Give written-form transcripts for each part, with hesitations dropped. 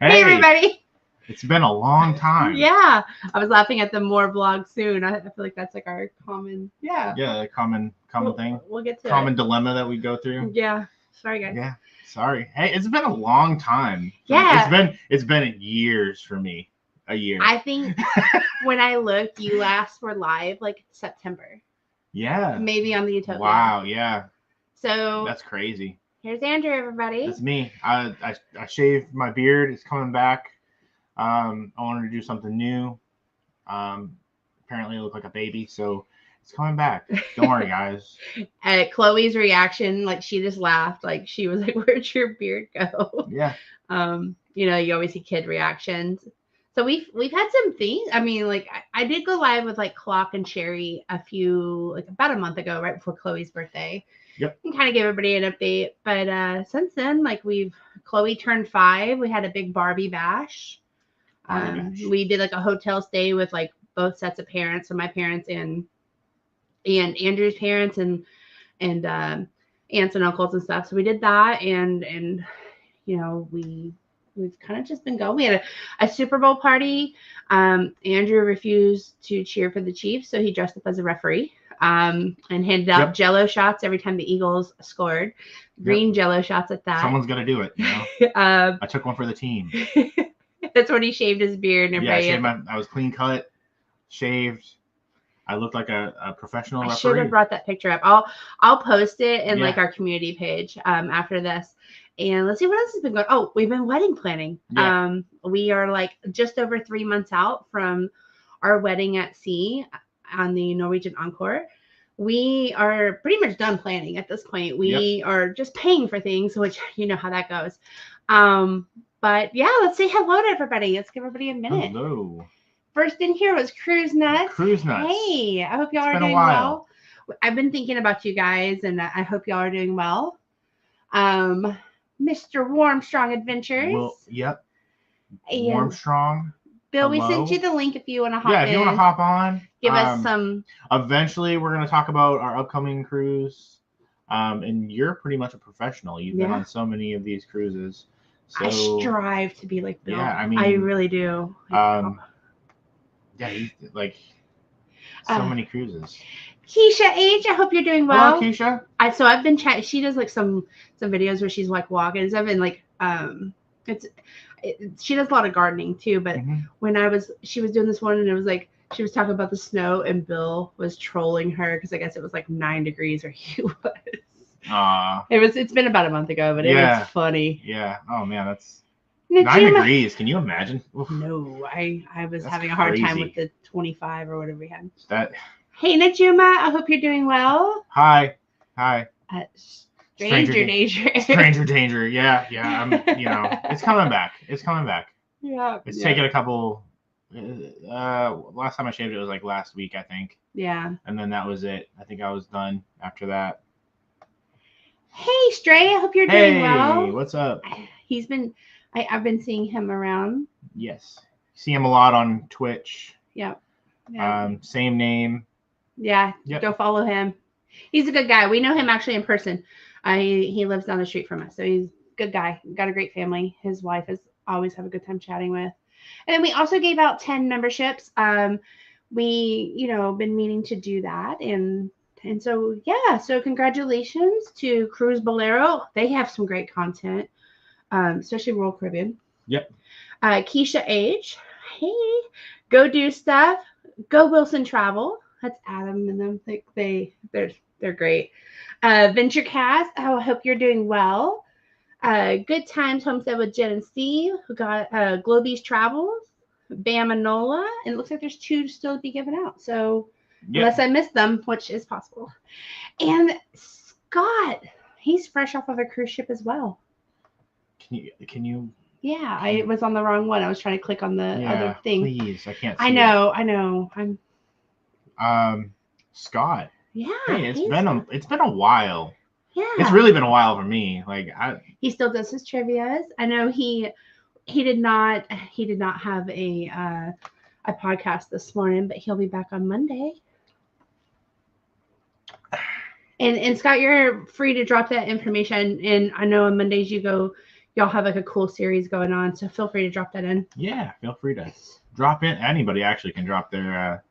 Hey, everybody. It's been a long time. Yeah. I was laughing at the more vlog soon. I feel like that's like our common, Yeah, common thing. We'll get to common dilemma that we go through. Yeah. Sorry, guys. Yeah. Sorry. Hey, it's been a long time. Yeah. It's been years for me. A year. I think when I looked, you last were live like September. Yeah. Maybe on the Utopia. Wow, yeah. So that's crazy. Here's Andrew, everybody. That's me. I shaved my beard. It's coming back. I wanted to do something new. Apparently I look like a baby, so it's coming back. Don't worry, guys. Chloe's reaction, like she just laughed, like she was like, "Where'd your beard go?" Yeah. You always see kid reactions. So we've had some things. I mean, like I did go live with like Clock and Sherry about a month ago, right before Chloe's birthday. Yep. And kind of give everybody an update. But since then, like Chloe turned 5. We had a big Barbie bash. We did like a hotel stay with like both sets of parents, so my parents and Andrew's parents and aunts and uncles and stuff. So we did that, and we've kind of just been going. We had a Super Bowl party. Andrew refused to cheer for the Chiefs, so he dressed up as a referee and handed out Jello shots every time the Eagles scored. Green Jello shots at that. Someone's gonna do it. I took one for the team. That's when he shaved his beard. And I was clean cut, shaved. I looked like a professional referee. I should have brought that picture up. I'll post it in like our community page after this. And let's see what else has been going. Oh, we've been wedding planning. Yeah. We are like just over 3 months out from our wedding at sea on the Norwegian Encore. We are pretty much done planning at this point. We are just paying for things, which you know how that goes. But yeah, let's say hello to everybody. Let's give everybody a minute. Hello. First in here was Cruise Nuts. Cruise Nuts. Hey, I hope y'all are doing well. I've been thinking about you guys, and I hope y'all are doing well. Mr. Warmstrong Adventures. Well, yep. Warmstrong. Bill, we sent you the link if you want to hop in. Yeah, if you want to hop on. Give us some. Eventually, we're going to talk about our upcoming cruise. And you're pretty much a professional. You've been on so many of these cruises. So, I strive to be like Bill. Yeah, I mean. I really do. Yeah, like so many cruises. Keisha H, I hope you're doing well. Hello, Keisha. I've been chatting. She does like some videos where she's like walking and stuff, and like she does a lot of gardening too. But when she was doing this one, and it was like she was talking about the snow, and Bill was trolling her because I guess it was like 9 degrees where he was. It's been about a month ago, but it was funny. Yeah. Oh man, that's 9 degrees. Can you imagine? Oof. No, I was having a hard time with the 25 or whatever we had. Hey, Najuma, I hope you're doing well. Hi. Stranger danger. Stranger danger. Yeah. I'm. It's coming back. Yeah. It's taken a couple. Last time I shaved it was like last week, I think. Yeah. And then that was it. I think I was done after that. Hey, Stray, I hope you're doing well. Hey, what's up? I've been seeing him around. Yes. See him a lot on Twitch. Yep. Same name. Yeah. Yep. Go follow him. He's a good guy. We know him actually in person. He lives down the street from us. So he's a good guy. Got a great family. His wife has always have a good time chatting with. And then we also gave out 10 memberships. We, been meaning to do that. And so, so congratulations to Cruise Bolero. They have some great content. Especially Royal Caribbean. Yep. Keisha H. Hey, go do stuff. Go Wilson Travel. That's Adam and them. They're great. VentureCast. Oh, I hope you're doing well. Good Times Homestead with Jen and Steve. Who got Globies Travels, Bam and Nola, and it looks like there's 2 still to be given out. So unless I missed them, which is possible. And Scott, he's fresh off of a cruise ship as well. Can you? Yeah, I was on the wrong one. I was trying to click on the other thing. Please, I can't see I know. I'm Scott. Yeah. Hey, it's been a while. Yeah. It's really been a while for me. He still does his trivias. I know he did not have a podcast this morning, but he'll be back on Monday. And Scott, you're free to drop that information. And I know on Mondays you go y'all have like a cool series going on. So feel free to drop that in. Yeah, feel free to drop in. Anybody actually can drop their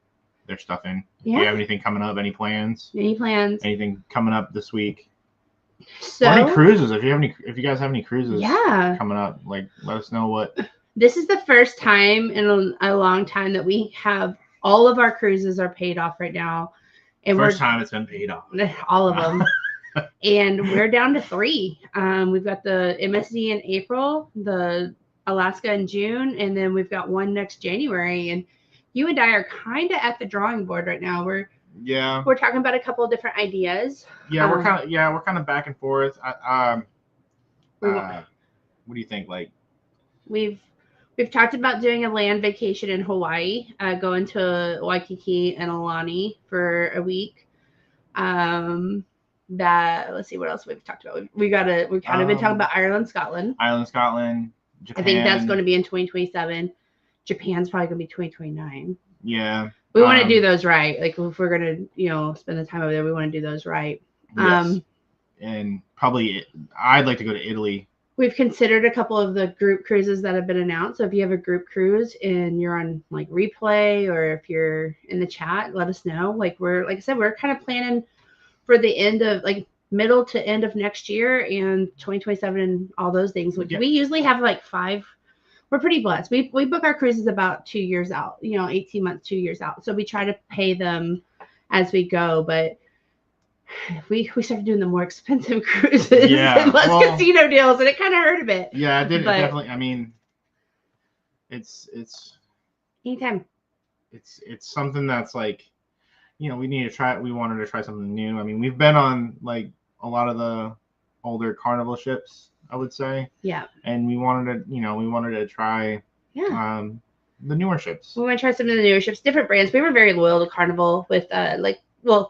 stuff in. Do you have anything coming up? Any plans? Any plans? Anything coming up this week? So, or any cruises? If you guys have any cruises coming up, like let us know what. This is the first time in a long time that we have all of our cruises are paid off right now. And first time it's been paid off. All of them. And we're down to 3. We've got the MSC in April, the Alaska in June, and then we've got one next January. And you and I are kind of at the drawing board right now. We're talking about a couple of different ideas. Yeah, we're kind of back and forth. What do you think? Like, we've talked about doing a land vacation in Hawaii, going to Waikiki and Aulani for a week. Let's see what else we've talked about. We've kind of been talking about Ireland, Scotland, Japan. I think that's going to be in 2027. Japan's probably going to be 2029. Yeah. We want to do those right. Like if we're going to, spend the time over there, we want to do those right. Yes. And probably I'd like to go to Italy. We've considered a couple of the group cruises that have been announced. So if you have a group cruise and you're on like replay, or if you're in the chat, let us know. Like I said, we're kind of planning for the end of like middle to end of next year and 2027 and all those things. Which we usually have like 5. We're pretty blessed. We book our cruises about 2 years out, 18 months, 2 years out. So we try to pay them as we go. But we started doing the more expensive cruises and less casino deals, and it kind of hurt a bit. Yeah, it did. Definitely. I mean, it's anytime. It's something that's like, we need to try. We wanted to try something new. I mean, we've been on like a lot of the older Carnival ships, I would say. Yeah. And we wanted to try the newer ships. We want to try some of the newer ships, different brands. We were very loyal to Carnival with the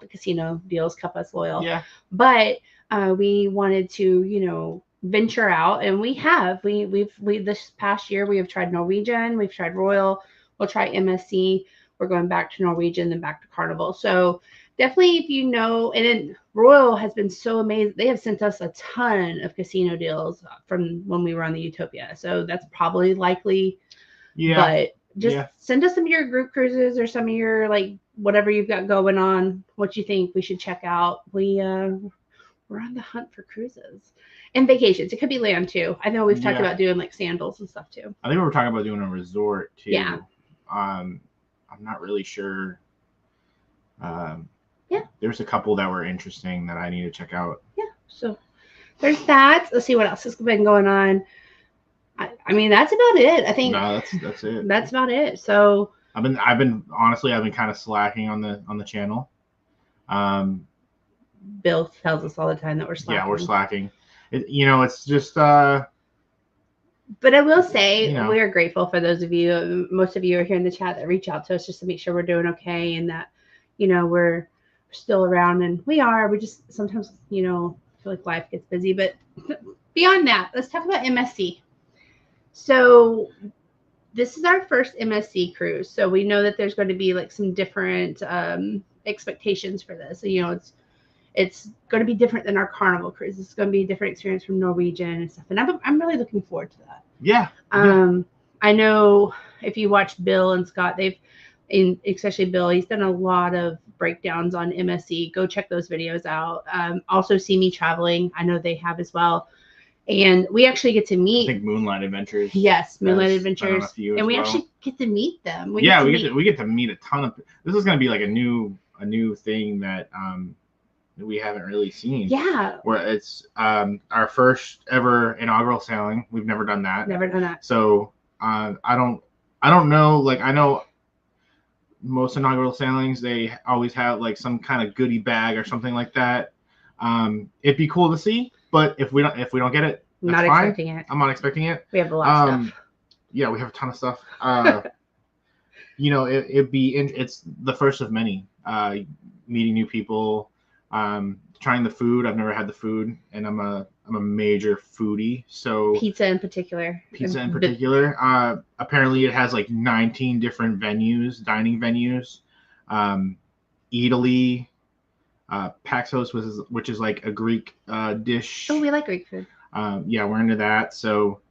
casino deals kept us loyal. Yeah. But we wanted to, venture out, and we have. We've this past year we have tried Norwegian, we've tried Royal, we'll try MSC. We're going back to Norwegian, then back to Carnival. So definitely, if and then Royal has been so amazing. They have sent us a ton of casino deals from when we were on the Utopia. So that's probably likely. Yeah. But just send us some of your group cruises or some of your like whatever you've got going on, what you think we should check out. We're on the hunt for cruises and vacations. It could be land too. I know we've talked about doing like sandals and stuff too. I think we were talking about doing a resort too. Yeah. I'm not really sure. There's a couple that were interesting that I need to check out. Yeah. So there's that. Let's see what else has been going on. I mean, that's about it. I think. No, that's it. That's about it. So I've been kind of slacking on the channel. Bill tells us all the time that we're slacking. Yeah, we're slacking. It's just. But I will say we are grateful for those of you. Most of you are here in the chat that reach out to us just to make sure we're doing okay and that we're still around, and we are. We just sometimes feel like life gets busy. But beyond that, let's talk about MSC. So this is our first MSC cruise. So we know that there's going to be like some different expectations for this. So, it's going to be different than our Carnival cruise. It's going to be a different experience from Norwegian and stuff. And I'm really looking forward to that. Yeah. I know if you watch Bill and Scott, especially Bill, he's done a lot of breakdowns on MSC. Go check those videos out. Also See Me Traveling. I know they have as well. And we actually get to meet. I think Moonlight Adventures. Yes, Moonlight Adventures. And we actually get to meet them. We get to meet a ton of. This is going to be like a new thing that we haven't really seen. Yeah. Where it's our first ever inaugural sailing. We've never done that. Never done that. So I don't know. Like I know most inaugural sailings, they always have like some kind of goodie bag or something like that. It'd be cool to see, but if we don't get it, that's not fine. expecting it. I'm not expecting it. We have a lot of stuff. Yeah, we have a ton of stuff. It's the first of many. Meeting new people, trying the food. I've never had the food, and I'm a major foodie. So pizza in particular. Apparently, it has like 19 different dining venues. Italy, Paxos, which is like a Greek dish. Oh, we like Greek food. Yeah, we're into that. So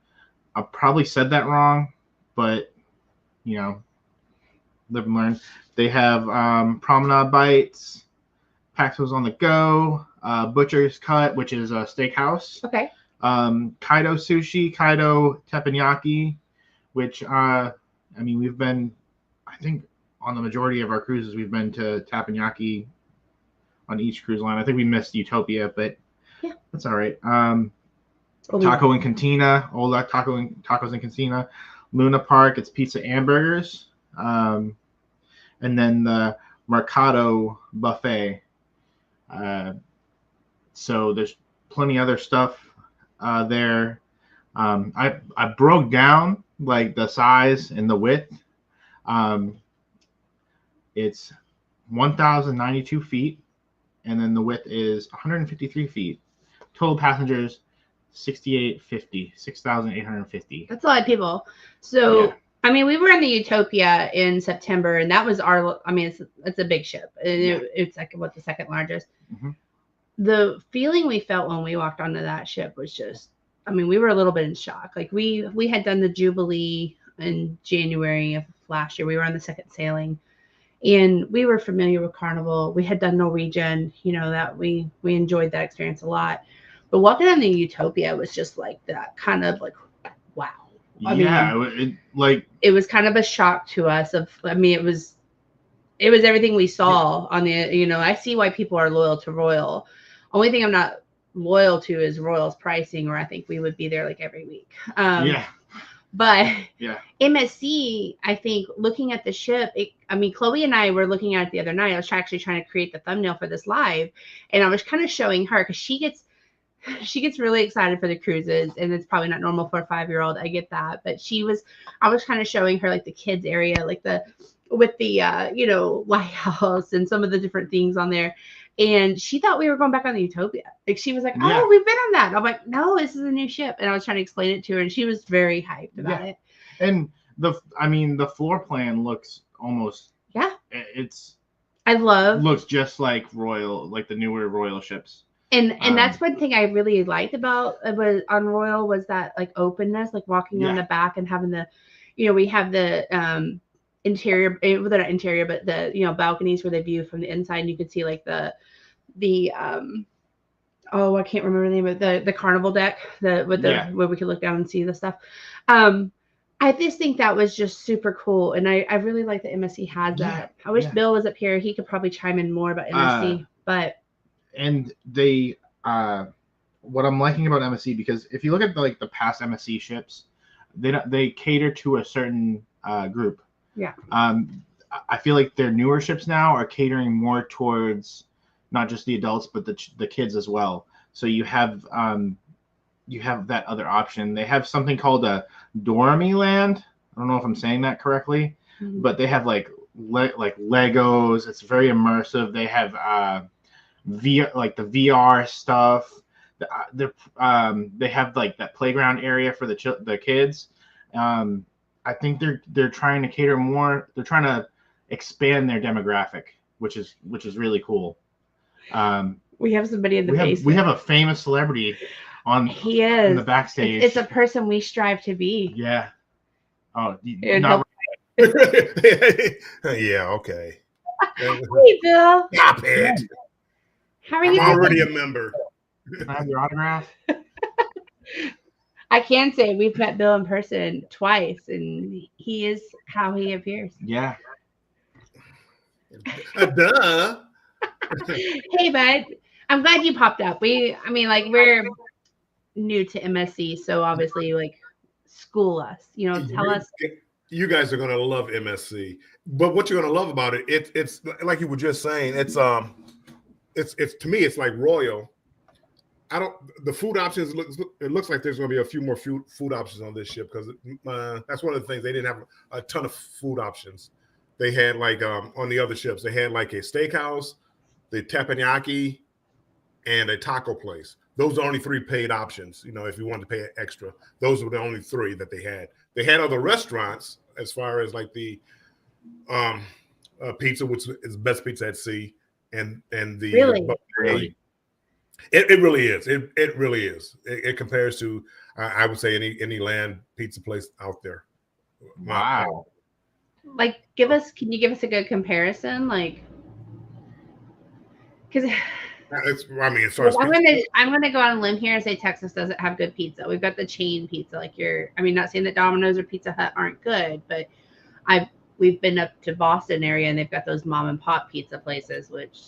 I probably said that wrong, but live and learn. They have Promenade Bites, Paxos on the Go, Butcher's Cut, which is a steakhouse. Okay. Kaido Sushi, Kaido Teppanyaki, which we've been, I think, on the majority of our cruises, we've been to Teppanyaki on each cruise line. I think we missed Utopia, but yeah, that's all right. Taco and Cantina, Ola Tacos and Cantina, Luna Park, it's pizza and burgers. And then the Mercado Buffet. So there's plenty other stuff there. I broke down like the size and the width. It's 1,092 feet, and then the width is 153 feet. Total passengers 6,850. That's a lot of people. So yeah. We were in the Utopia in September, and that was it's a big ship. It's like the second largest. Mm-hmm. The feeling we felt when we walked onto that ship was just, we were a little bit in shock. Like we had done the Jubilee in January of last year. We were on the second sailing, and we were familiar with Carnival. We had done Norwegian, that we enjoyed that experience a lot. But walking on the Utopia was just like that kind of like, wow. It was kind of a shock to us. It was everything we saw on the. I see why people are loyal to Royal. Only thing I'm not loyal to is Royal's pricing, where I think we would be there like every week. But MSC, I think looking at the ship, Chloe and I were looking at it the other night. I was actually trying to create the thumbnail for this live, and I was kind of showing her because she gets really excited for the cruises, and it's probably not normal for a 5-year-old. I get that, but I was kind of showing her like the kids area, like with the lighthouse and some of the different things on there. And she thought we were going back on the Utopia. Like she was like, "Oh, we've been on that." And I'm like, "No, this is a new ship." And I was trying to explain it to her, and she was very hyped about it. And the floor plan looks almost looks just like Royal, like the newer Royal ships. And that's one thing I really liked about on Royal was that like openness, like walking on the back and having the, we have the interior, they're not interior, but the balconies where they view from the inside, and you could see like the I can't remember the name of the carnival deck, where we could look down and see the stuff. I just think that was just super cool, and I really like that MSC has that. I wish Bill was up here; he could probably chime in more about MSC, And they, what I'm liking about MSC, because if you look at the past MSC ships, they cater to a certain group. Yeah. I feel like their newer ships now are catering more towards not just the adults, but the kids as well. So you have that other option. They have something called a Dormy Land. I don't know if I'm saying that correctly, but they have like Legos. It's very immersive. They have the VR stuff. They have like that playground area for the kids. I think they're trying to cater more. They're trying to expand their demographic, which is really cool. We have somebody in the basement. We have a famous celebrity in the backstage. It's a person we strive to be. Yeah. Oh, yeah. Okay. Hey, Bill. Stop it. How are you? I'm already a member. Can I have your autograph? I can say we've met Bill in person twice, and he is how he appears. Yeah. Duh. Hey, bud. I'm glad you popped up. We're new to MSC, so obviously, school us. Tell us. You guys are gonna love MSC, but what you're gonna love about it, it's like you were just saying. It's to me, it's like Royal. The food options it looks like there's going to be a few more food options on this ship, because that's one of the things. They didn't have a ton of food options. They had on the other ships, they had like a steakhouse, the teppanyaki, and a taco place. Those are only 3 paid options. If you wanted to pay extra, those were the only 3 that they had. They had other restaurants as far as like the pizza, which is best pizza at sea, and the really? buffet. It really is. It really is. It compares to I would say any land pizza place out there. Wow. Like, can you give us a good comparison? Like, because I mean, as far as I'm gonna go on a limb here and say Texas doesn't have good pizza. We've got the chain pizza, like I mean, not saying that Domino's or Pizza Hut aren't good, but we've been up to Boston area and they've got those mom and pop pizza places, which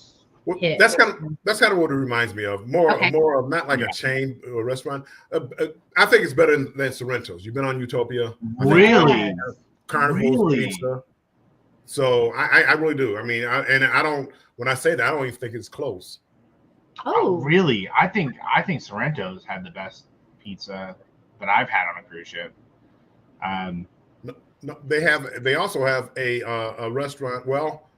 that's kind of what it reminds me of. More of not like a chain or restaurant. I think it's better than Sorrento's. You've been on Utopia, Really? Carnival's pizza. So I really do. I mean, I don't. When I say that, I don't even think it's close. Oh, really? I think Sorrento's had the best pizza that I've had on a cruise ship. No, they also have a restaurant. Well,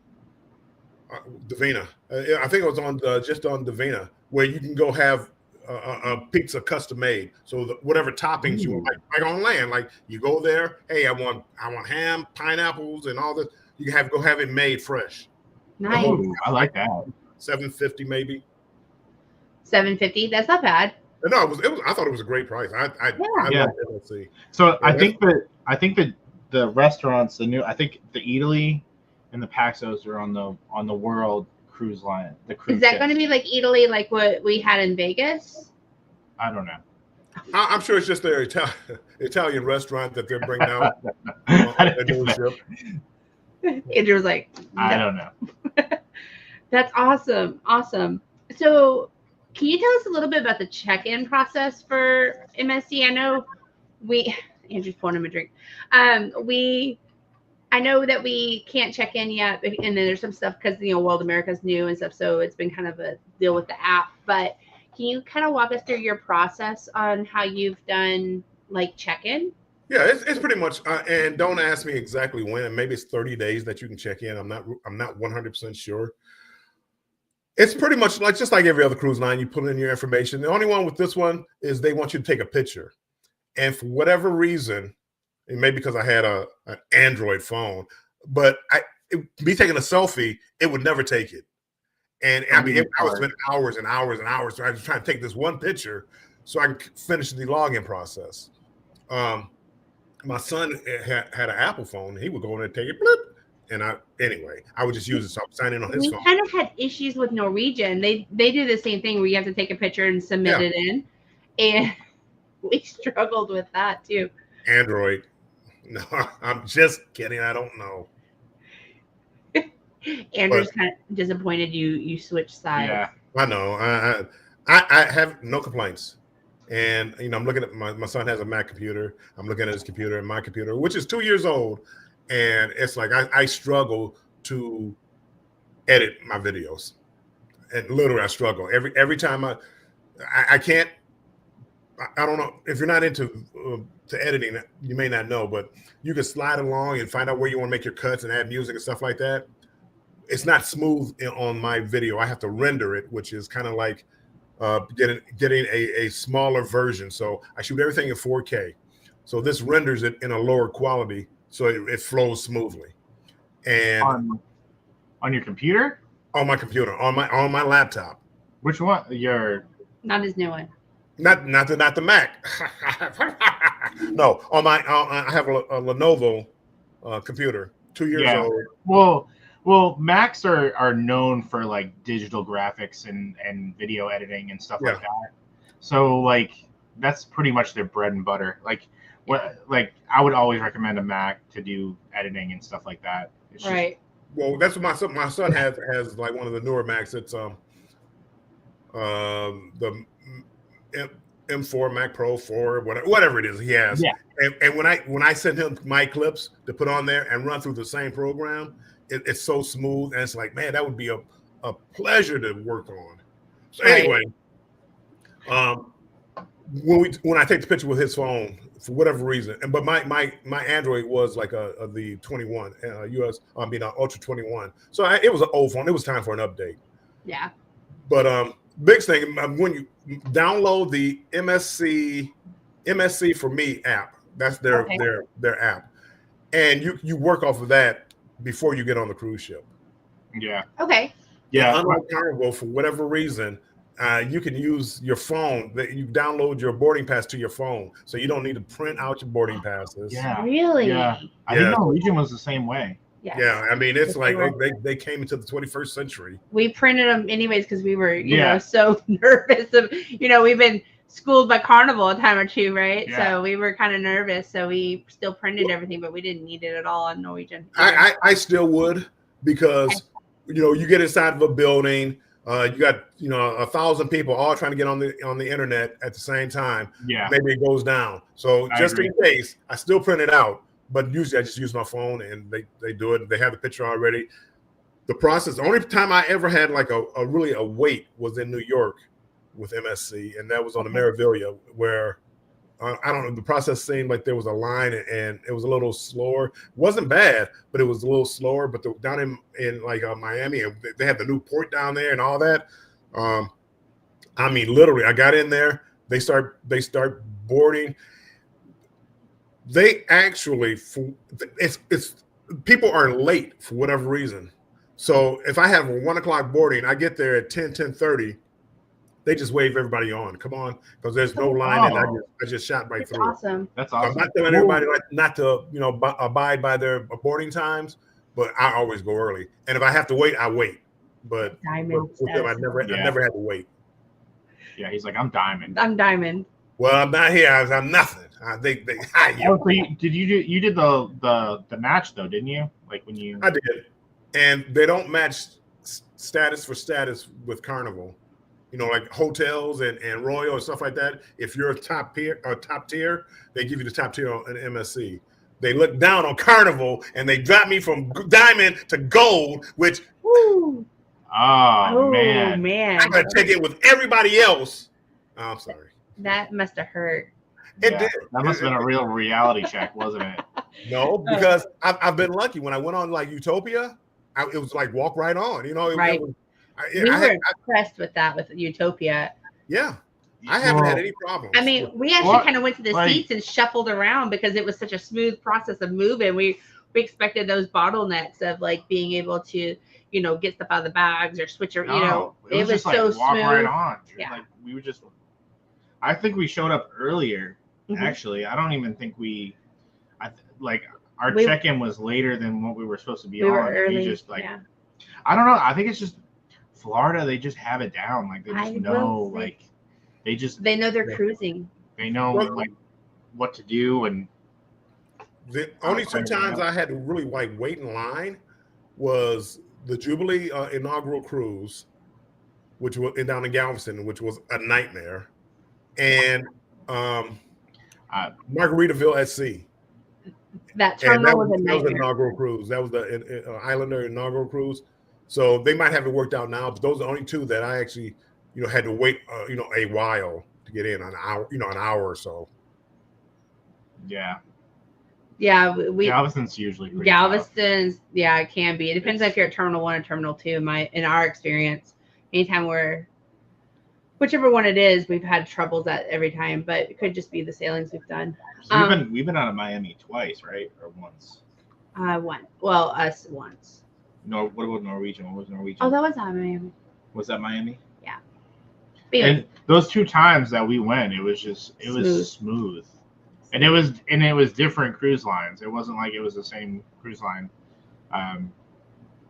Divina. I think it was on just on Divina, where you can go have a pizza custom made. So whatever toppings you want, like on land, like you go there. Hey, I want ham, pineapples, and all this. You can go have it made fresh. nice. Ooh, I like that. $7.50 maybe. $7.50. That's not bad. No, it was. I thought it was a great price. I love MSC. So I think that the restaurants, I think the Italy and the Paxos are on the World Cruise Line. The cruise. Is that going to be like Italy, like what we had in Vegas? I don't know. I'm sure it's just their Italian restaurant that they're bringing out. Andrew was like, no. I don't know. That's awesome. Awesome. So can you tell us a little bit about the check-in process for MSC? I know Andrew's pouring him a drink. I know that we can't check in yet, and then there's some stuff because World America's new and stuff, so it's been kind of a deal with the app. But can you kind of walk us through your process on how you've done like check-in? Yeah, it's pretty much, and don't ask me exactly when. Maybe it's 30 days that you can check in. I'm not 100% sure. It's pretty much just like every other cruise line. You put in your information. The only one with this one is they want you to take a picture, and for whatever reason, it may be because I had an Android phone, but me taking a selfie, it would never take it. And I mean, I would spend hours and hours and hours trying to take this one picture so I can finish the login process. My son had an Apple phone. He would go in and take it, blip, and I would just use it. So I'm signing on his phone. We kind of had issues with Norwegian. They do the same thing where you have to take a picture and submit it in, and we struggled with that too. Android. No, I'm just kidding. I don't know. Andrew's kind of disappointed you switched sides. Yeah, I know. I have no complaints. And I'm looking at my son has a Mac computer. I'm looking at his computer and my computer, which is 2 years old, and it's like I struggle to edit my videos, and literally I struggle every time I can't. I don't know if you're not into to editing, you may not know, but you can slide along and find out where you want to make your cuts and add music and stuff like that. It's not smooth on my video. I have to render it, which is kind of like getting a smaller version. So I shoot everything in 4K. So this renders it in a lower quality, so it flows smoothly. And on your computer? On my computer, on my laptop. Which one? Your not his new one. Not the Mac. No, on my I have a Lenovo computer, 2 years old. Well, Macs are known for like digital graphics and video editing and stuff like that. So like that's pretty much their bread and butter. Like I would always recommend a Mac to do editing and stuff like that. It's right. Well, that's what my son has like one of the newer Macs. It's the M4 Mac Pro 4, whatever it is he has. Yeah. And when I send him my clips to put on there and run through the same program, it's so smooth, and it's like, man, that would be a pleasure to work on. So anyway, when I take the picture with his phone for whatever reason, but my Android was like the 21 Ultra 21, so it was an old phone. It was time for an update. Yeah. But big thing when you download the MSC for Me app, that's their app, and you work off of that before you get on the cruise ship. Yeah. Okay. Yeah. Unlike Carnival, for whatever reason, you can use your phone. That you download your boarding pass to your phone, so you don't need to print out your boarding passes. Yeah. Really? Yeah. I think Norwegian was the same way. Yes. Yeah, I mean, it's like Cool. they came into the 21st century. We printed them anyways because we were, you know, so nervous of, you know, we've been schooled by Carnival a time or two, right? Yeah. So we were kind of nervous, so we still printed everything, but we didn't need it at all on Norwegian. I still would, because you know, you get inside of a building, you got, you know, 1,000 people all trying to get on the internet at the same time. Yeah, maybe it goes down. So just in case, I still print it out, but usually I just use my phone and they do it. They have the picture already. The process. The only time I ever had like a really wait was in New York with MSC, and that was on the Meraviglia, where I don't know, the process seemed like there was a line and it was a little slower. It wasn't bad, but it was a little slower. But down in like Miami, and they have the new port down there and all that. I mean, literally, I got in there. They start boarding. They actually, it's people are late for whatever reason. So if I have a 1 o'clock boarding, I get there at 10:30. They just wave everybody on. Come on, because there's no line, and I just shot right through. Awesome. That's awesome. I'm not telling everybody not to, you know, abide by their boarding times, but I always go early. And if I have to wait, I wait. But with them, I never had to wait. Yeah, he's like, I'm diamond. I'm diamond. Well, I'm not here. I'm nothing. They hire you. You did the match though, didn't you? Like when you. I did, and they don't match status for status with Carnival. You know, like hotels and Royal and stuff like that. If you're a top tier, they give you the top tier on MSC. They look down on Carnival and they drop me from diamond to gold, which Woo. Oh man, I'm gonna take it with everybody else. Oh, I'm sorry. That must have hurt. It did. That must have been a real reality check, wasn't it? No, because I've been lucky. When I went on like Utopia, it was like walk right on. You know, we were impressed with that with Utopia. Yeah, I haven't had any problems. I mean, we actually kind of went to the seats and shuffled around because it was such a smooth process of moving. We expected those bottlenecks of like being able to, you know, get stuff out of the bags or switch or, you know, it was so smooth. Walk right on. Yeah. Like we would just. I think we showed up earlier. Actually, I don't even think our check-in was later than what we were supposed to be on. Were early. We just I don't know. I think it's just Florida. They just have it down. Like they just know. Like they know they're cruising. They know like what to do. And the only 2 times I had to really like wait in line was the Jubilee inaugural cruise, which was down in Galveston, which was a nightmare, and Margaritaville at sea. That terminal was a nightmare. That was the inaugural cruise. That was the Islander inaugural cruise. So they might have it worked out now, but those are the only 2 that I actually, you know, had to wait, a while to get in, an hour or so. Yeah. Yeah, Galveston's usually pretty Galveston's tough. Yeah, it can be. It depends if you're at Terminal 1 or Terminal 2. In our experience, anytime whichever one it is, we've had troubles at every time, but it could just be the sailings we've done. So we've been out of Miami twice, right? Or once? One. Well, us once. No, what about Norwegian? What was Norwegian? Oh, that was out of Miami. Was that Miami? Yeah. And those 2 times that we went, it was smooth. And it was different cruise lines. It wasn't like it was the same cruise line.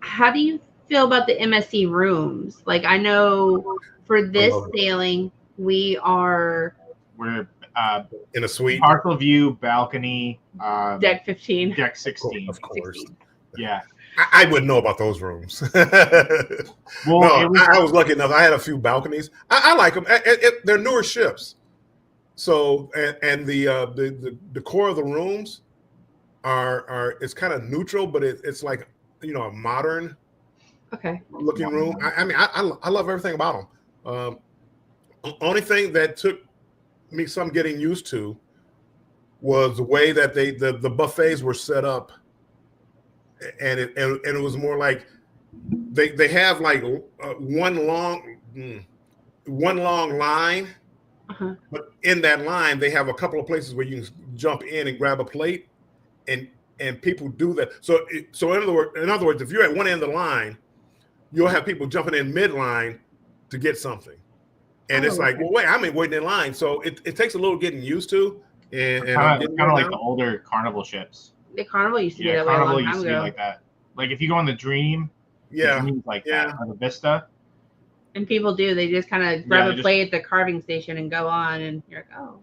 How do you feel about the MSC rooms? Like I know for this sailing, we're in a suite, partial view, balcony, deck 15, deck 16, of course. 16. Yeah. I wouldn't know about those rooms. Well, I was lucky enough. I had a few balconies. I like them. They're newer ships. So and the core of the rooms are it's kind of neutral, but it's like, you know, a modern looking room. I mean I love everything about them. Only thing that took me some getting used to was the way that the buffets were set up, and it was more like they have like one long line. But in that line, they have a couple of places where you can jump in and grab a plate, and people do that. So in other words, if you're at one end of the line, you'll have people jumping in midline to get something. And it's like, well, wait, I'm waiting in line. So it takes a little getting used to. And kind of like the older Carnival ships. The Carnival used to be that Carnival way a long time used to ago. be like that. Like if you go on the Dream, the Dream's like that, or the Vista. And people do. They just kind of grab a plate at the carving station and go on, and you're like, oh.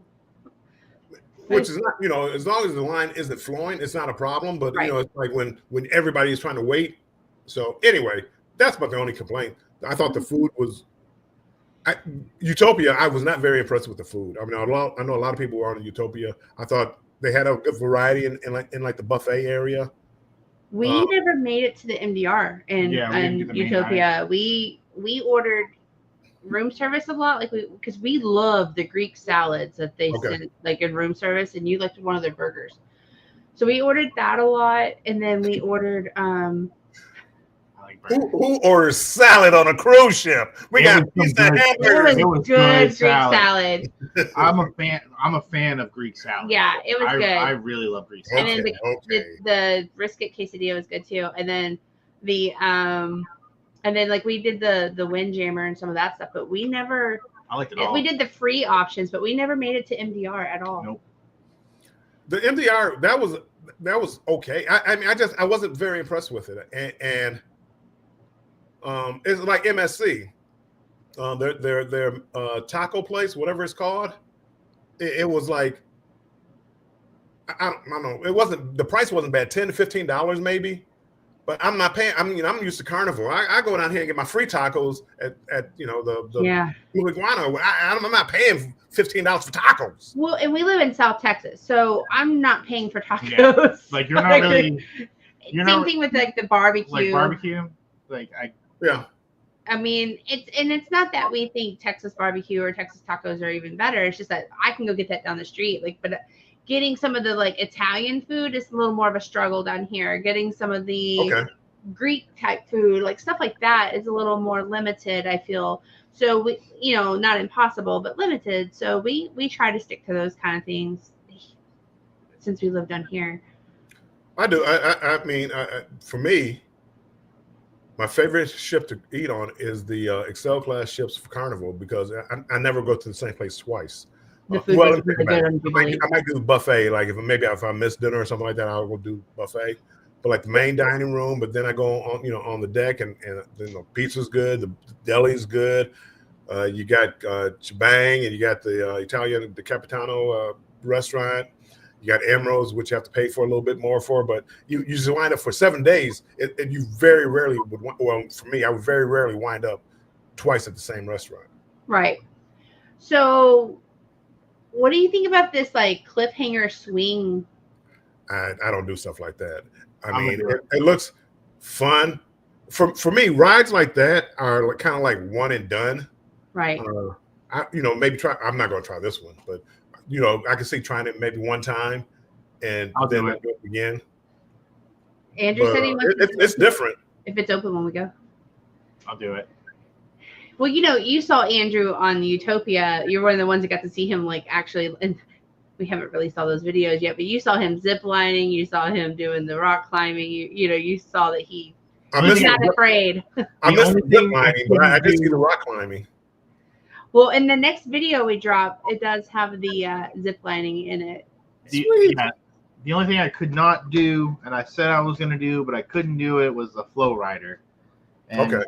Which is not, you know, as long as the line isn't flowing, it's not a problem. But you know, it's like when everybody is trying to wait. So anyway, that's about the only complaint. I thought the food was Utopia. I was not very impressed with the food. I mean, I know a lot of people were on Utopia. I thought they had a good variety in the buffet area. We never made it to the MDR and Utopia. We ordered room service a lot, like because we love the Greek salads that they sent like in room service, and you liked one of their burgers. So we ordered that a lot, and then we ordered Who orders salad on a cruise ship? We got pizza and hamburgers. It was good Greek salad. I'm a fan of Greek salad. Yeah, it was good. I really love Greek salad. And then the brisket quesadilla was good too. And then like we did the Windjammer and some of that stuff, but we never. I liked it all. We did the free options, but we never made it to MDR at all. Nope. The MDR that was okay. I mean, I wasn't very impressed with it, and it's like MSC, their taco place, whatever it's called. It was like I don't know. It wasn't, the price wasn't bad, $10 to $15 maybe. But I'm not paying. I'm used to Carnival. I go down here and get my free tacos at the Iguana. I'm not paying $15 for tacos. Well, and we live in South Texas, so I'm not paying for tacos. Yeah. Like you're not really. Same thing with like the barbecue. Like barbecue, I mean, it's not that we think Texas barbecue or Texas tacos are even better. It's just that I can go get that down the street. But getting some of the like Italian food is a little more of a struggle down here. Getting some of the Greek type food, like stuff like that, is a little more limited, I feel. So we, not impossible, but limited. So we try to stick to those kind of things since we live down here. I do. I mean, for me, my favorite ship to eat on is the Excel class ships for Carnival, because I never go to the same place twice. The food I might do the buffet. Like if I miss dinner or something like that, I'll go do buffet. But like the main dining room, but then I go on the deck, and then the pizza's good, the deli's good. You got Chibang, and you got the Italian, the Capitano restaurant. You got Emerald's, which you have to pay for a little bit more for, but you just wind up for 7 days. And you very rarely would. Well, for me, I would very rarely wind up twice at the same restaurant. Right. So, what do you think about this like cliffhanger swing? I don't do stuff like that. I mean, it looks fun. For me, rides like that are kind of like one and done. Right. Maybe try. I'm not going to try this one, but I can see trying it maybe one time, and then do it again. Andrew said he wants it's different. If it's open when we go, I'll do it. Well, you saw Andrew on Utopia. You're one of the ones that got to see him like actually, and we haven't released all those videos yet, but you saw him zip lining, you saw him doing the rock climbing, you saw that he was not afraid. I missed the zip lining, but I did see the rock climbing. Well, in the next video we drop, it does have the zip lining in it. The only thing I could not do, and I said I was going to do, but I couldn't do it, was the flow rider. And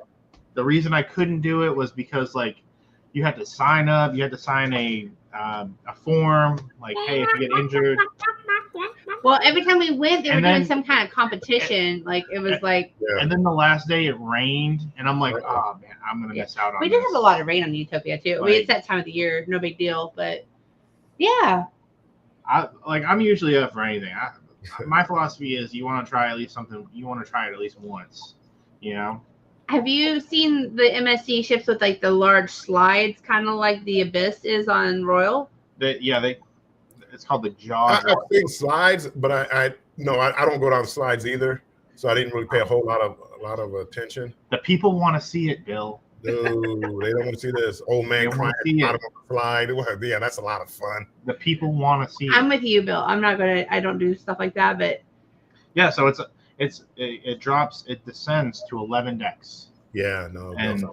the reason I couldn't do it was because like you had to sign up, you had to sign a form, like, hey, if you get injured. Well, every time we went, they were doing some kind of competition. Like it was like. Yeah. And then the last day it rained, and I'm like, oh man, I'm gonna miss out on. We did have a lot of rain on Utopia too. I mean, it's that time of the year, no big deal, but yeah. I'm usually up for anything. My philosophy is you want to try at least something. You want to try it at least once. Have you seen the MSC ships with like the large slides, kind of like the Abyss is on Royal? It's called the Jaws. I've seen slides, but I don't go down slides either, so I didn't really pay a whole lot of attention. The people want to see it, Bill. No, they don't want to see this old man crying out of a slide. Yeah, that's a lot of fun. The people want to see it. I'm with you, Bill. I don't do stuff like that, but yeah. So it descends to 11 decks. Yeah, no. And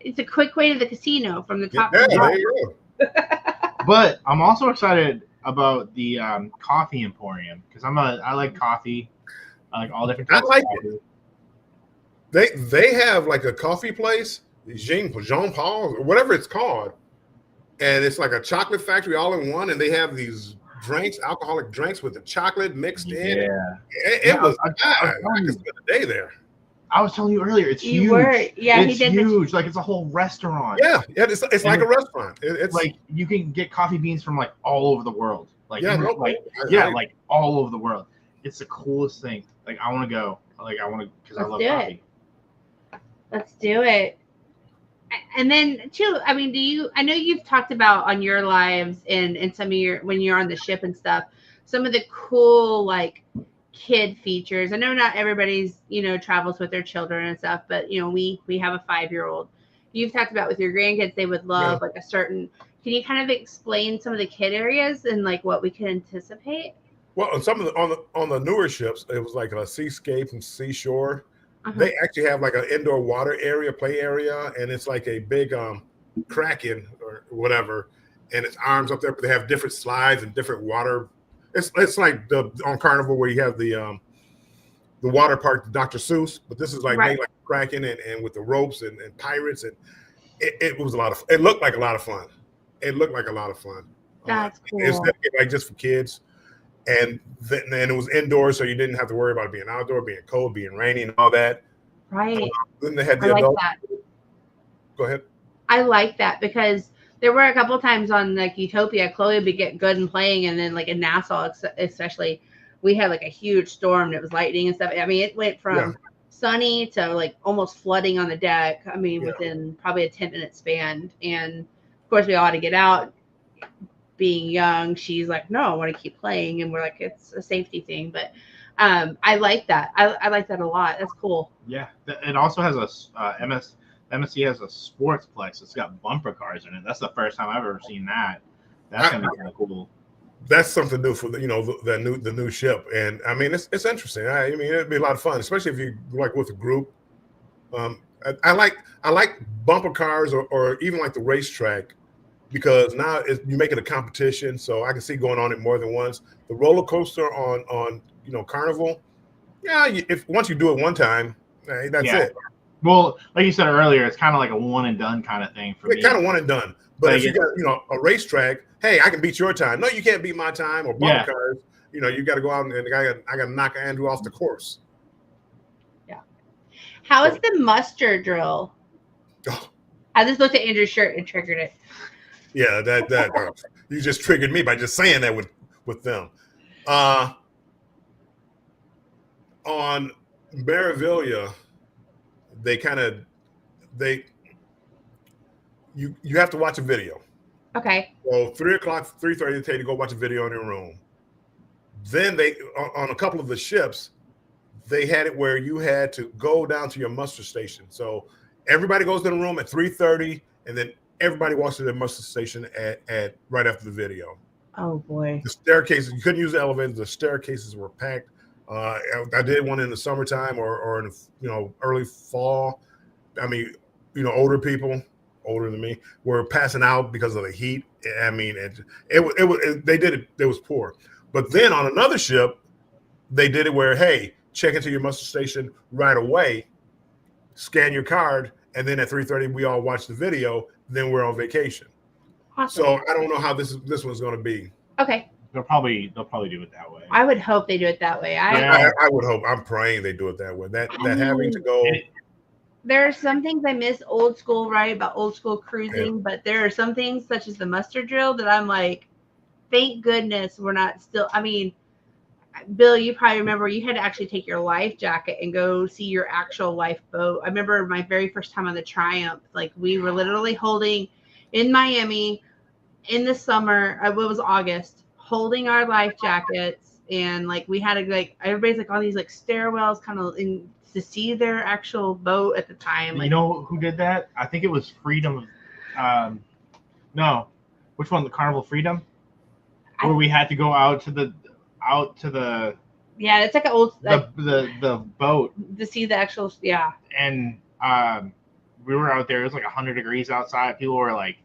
It's a quick way to the casino from the top. Yeah, to the there bottom. you go. But I'm also excited about the coffee emporium because I like coffee. I like all different I types like of coffee. They have like a coffee place, Jean Paul or whatever it's called, and it's like a chocolate factory all in one, and they have these drinks, alcoholic drinks with the chocolate mixed in. Yeah. It was I could spend a day there. I was telling you earlier, it's You huge. were, yeah, it's he did. huge. Like it's a whole restaurant. Yeah, it's like a restaurant. It's like you can get coffee beans from like all over the world. Like like all over the world. It's the coolest thing. Like I want to go. Like I want to because I love coffee. Let's do it. And then too, I mean, I know you've talked about on your lives and some of your when you're on the ship and stuff, some of the cool like kid features. I know not everybody's, travels with their children and stuff, but we have a 5-year-old. You've talked about with your grandkids, they would love like a certain. Can you kind of explain some of the kid areas and like what we can anticipate? Well, on some of on the newer ships, it was like a seascape and seashore. They actually have like an indoor water area, play area, and it's like a big kraken or whatever, and it's arms up there. But they have different slides and different water. It's like on Carnival where you have the water park, Dr. Seuss, but this is like made like a kraken and with the ropes and pirates, and it was a lot of. It looked like a lot of fun. It looked like a lot of fun. That's cool. It's like just for kids. And then it was indoors, so you didn't have to worry about it being outdoor, being cold, being rainy, and all that. Right. Then they had the I adult. like that. Go ahead. I like that because there were a couple times on like Utopia, Chloe would be getting good and playing, and then like in Nassau, especially, we had like a huge storm. It was lightning and stuff. I mean, it went from sunny to like almost flooding on the deck. I mean, within probably a 10-minute span. And of course, we all had to get out. Being young, she's like, no, I want to keep playing, and we're like, it's a safety thing. But I like that. I like that a lot. That's cool. Yeah, it also has a MSC has a sportsplex. It's got bumper cars in it. That's the first time I've ever seen that. That's gonna be kind of cool. That's something new for the new ship, and I mean it's interesting. I mean it'd be a lot of fun, especially if you like with a group. I like bumper cars or even like the racetrack. Because now you make it a competition, so I can see going on it more than once. The roller coaster on Carnival, if once you do it one time, that's it. Well, like you said earlier, it's kind of like a one and done kind of thing for me. Kind of one and done. But if you got a racetrack, hey, I can beat your time. No, you can't beat my time or bumper cars. You got to go out and I got to knock Andrew off the course. Yeah. How is the muster drill? Oh. I just looked at Andrew's shirt and triggered it. Yeah, that you just triggered me by just saying that with them. On Marivilia, you have to watch a video. Okay. So 3:00, 3:30, they tell you to go watch a video in your room. Then they on a couple of the ships, they had it where you had to go down to your muster station. So everybody goes to the room at 3:30, and then everybody walks to their muster station at right after the video. Oh boy! The staircases, you couldn't use the elevators. The staircases were packed. I did one in the summertime or in early fall. I mean, older people, older than me, were passing out because of the heat. I mean, they did it. It was poor. But then on another ship, they did it where, hey, check into your muster station right away, scan your card, and then at 3:30 we all watch the video. Then we're on vacation. Awesome. So I don't know how this one's going to be. Okay. They'll probably do it that way. I would hope they do it that way. I would hope. I'm praying they do it that way. That having to go. There are some things I miss old school, right? About old school cruising, but there are some things such as the muster drill that I'm like, thank goodness we're not still. I mean, Bill, you probably remember you had to actually take your life jacket and go see your actual lifeboat. I remember my very first time on the Triumph. Like we were literally holding in Miami in the summer. It was August, holding our life jackets, and like we had to everybody's like on these like stairwells, kind of to see their actual boat at the time. You know who did that? I think it was Freedom. No, which one? The Carnival Freedom, where we had to go out to the. It's like an old the boat to see the actual and we were out there. It was like 100 degrees outside. People were like,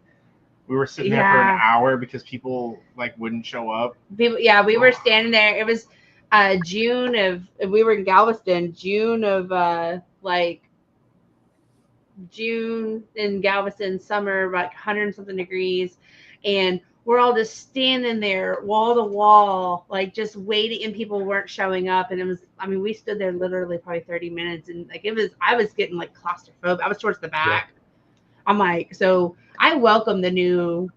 we were sitting there for an hour because people like wouldn't show up. We were standing there. It was we were in Galveston, June in Galveston, summer, like 100 and something degrees, and we're all just standing there wall to wall, like just waiting, and people weren't showing up. And it was, I mean, we stood there literally probably 30 minutes, and like I was getting like claustrophobic. I was towards the back. Yeah. I'm like, so I welcome the new.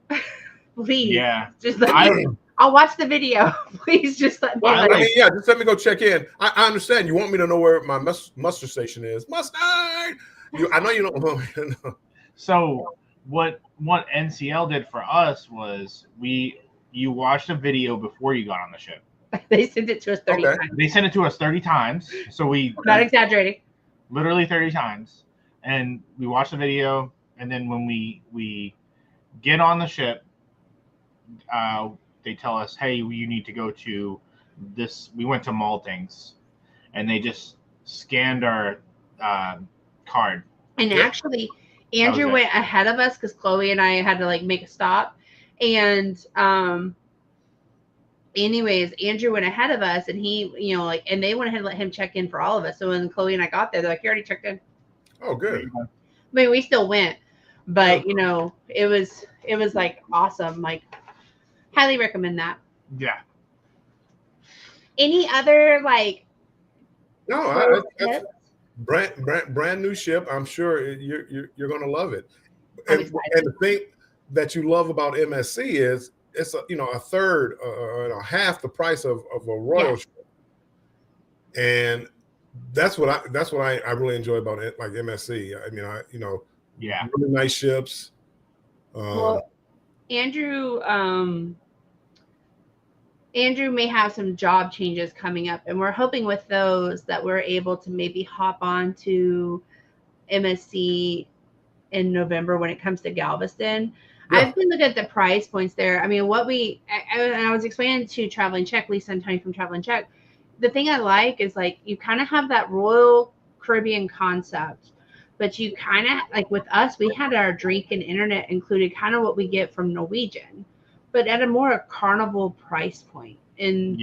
Please, yeah, just let me. I'll watch the video. Please, just let me. Well, I mean, yeah, just let me go check in. I understand. You want me to know where my mustard station is? Mustard. I know you don't want me to know. So what NCL did for us was you watched a video before you got on the ship. They sent it to us 30 times. They sent it to us 30 times. So I'm not exaggerating. Literally 30 times. And we watched the video, and then when we get on the ship, they tell us, hey, you need to go to this. We went to Maltings, and they just scanned our card. And actually, Andrew went ahead of us because Chloe and I had to like make a stop. And anyways, Andrew went ahead of us, and he, and they went ahead and let him check in for all of us. So when Chloe and I got there, they're like, you already checked in. Oh, good. I mean, we still went, but it was like awesome. Like, highly recommend that. Yeah. Any other like? No, brand new ship. I'm sure you're going to love it. And the thing that you love about MSC is it's a third or half the price of a Royal ship, and that's what I really enjoy about it, like MSC. I mean, really nice ships. Well, Andrew may have some job changes coming up, and we're hoping with those that we're able to maybe hop on to MSC in November when it comes to Galveston. Yeah. I've been looking at the price points there. I mean, I was explaining to Traveling Czech, Lisa and Tony from Traveling Czech, the thing I like is like you kind of have that Royal Caribbean concept, but you kind of like with us, we had our drink and internet included, kind of what we get from Norwegian, but at a more carnival price point. And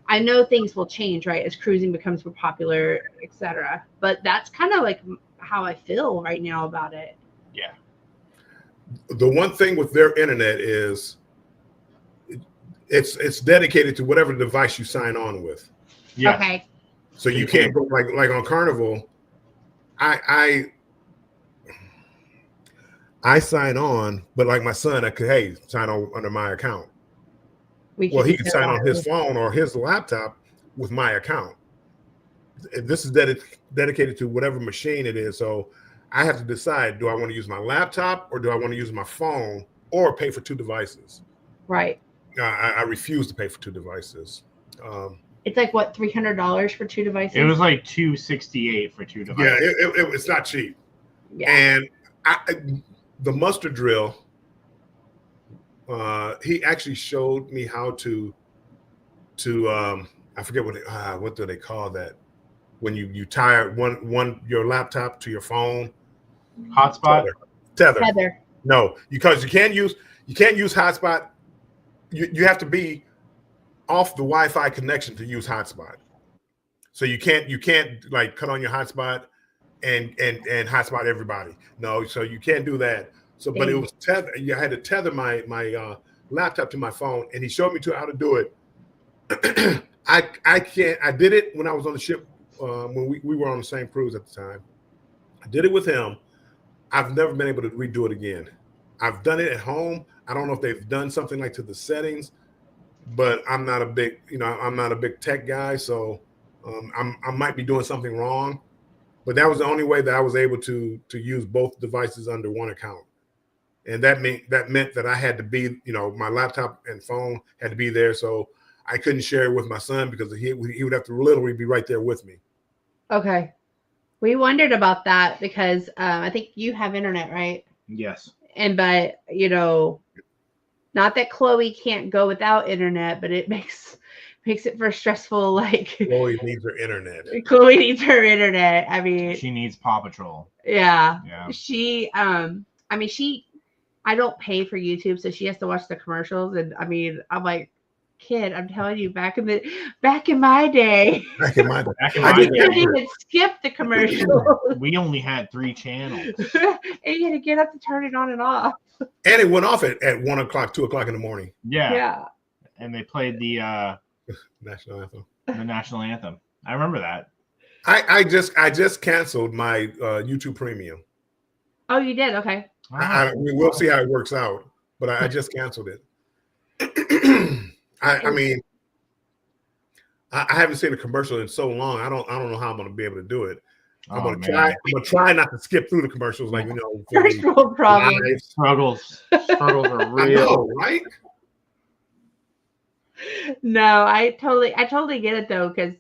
I know things will change, right, as cruising becomes more popular, etc. But that's kind of like how I feel right now about it. Yeah. The one thing with their internet is it's dedicated to whatever device you sign on with. Yeah. Okay. So you can't go like on Carnival. I sign on, but like my son, I could sign on under my account. He can sign on his phone or his laptop with my account. This is dedicated to whatever machine it is. So I have to decide: do I want to use my laptop or do I want to use my phone or pay for two devices? Right. I refuse to pay for two devises. It's like what, $300 for two devices? It was like $268 for two devices. Yeah, it's not cheap. Yeah. And the muster drill, he actually showed me how to I forget what do they call that when you tie your laptop to your phone. Hotspot. Tether. No, because you can't use hotspot. You have to be off the Wi-Fi connection to use hotspot. So you can't like cut on your hotspot and hotspot everybody. No, so you can't do that. So, but it was tether. I had to tether my laptop to my phone, and he showed me how to do it. I can't. I did it when I was on the ship when we were on the same cruise at the time. I did it with him. I've never been able to redo it again. I've done it at home. I don't know if they've done something like to the settings, but I'm not a big tech guy, so I might be doing something wrong. But that was the only way that I was able to use both devices under one account, and that meant that I had to be, my laptop and phone had to be there, so I couldn't share it with my son because he would have to literally be right there with me. Okay, we wondered about that because I think you have internet, right? Yes. But not that Chloe can't go without internet, but it makes makes it for stressful. Like Chloe needs her internet. Chloe needs her internet. I mean, She needs Paw Patrol. yeah. Yeah. She I mean I don't pay for YouTube, so she has to watch the commercials, and I mean I'm like, kid, I'm telling you, back in my day, Back in my day. Back in I my you did day, couldn't even skip the commercials. we only had 3 channels. And you had to get up to turn it on and off. And it went off at 1 o'clock, 2 o'clock in the morning. Yeah. Yeah. And they played the National anthem. national anthem. I remember that. I just canceled my YouTube Premium. Oh, you did? Okay. We'll see how it works out, but I just canceled it. I mean, I haven't seen a commercial in so long. I don't know how I'm going to be able to do it. I'm gonna try not to skip through the commercials, like First world problem. Struggles are real, I know, right? No, I totally get it though, because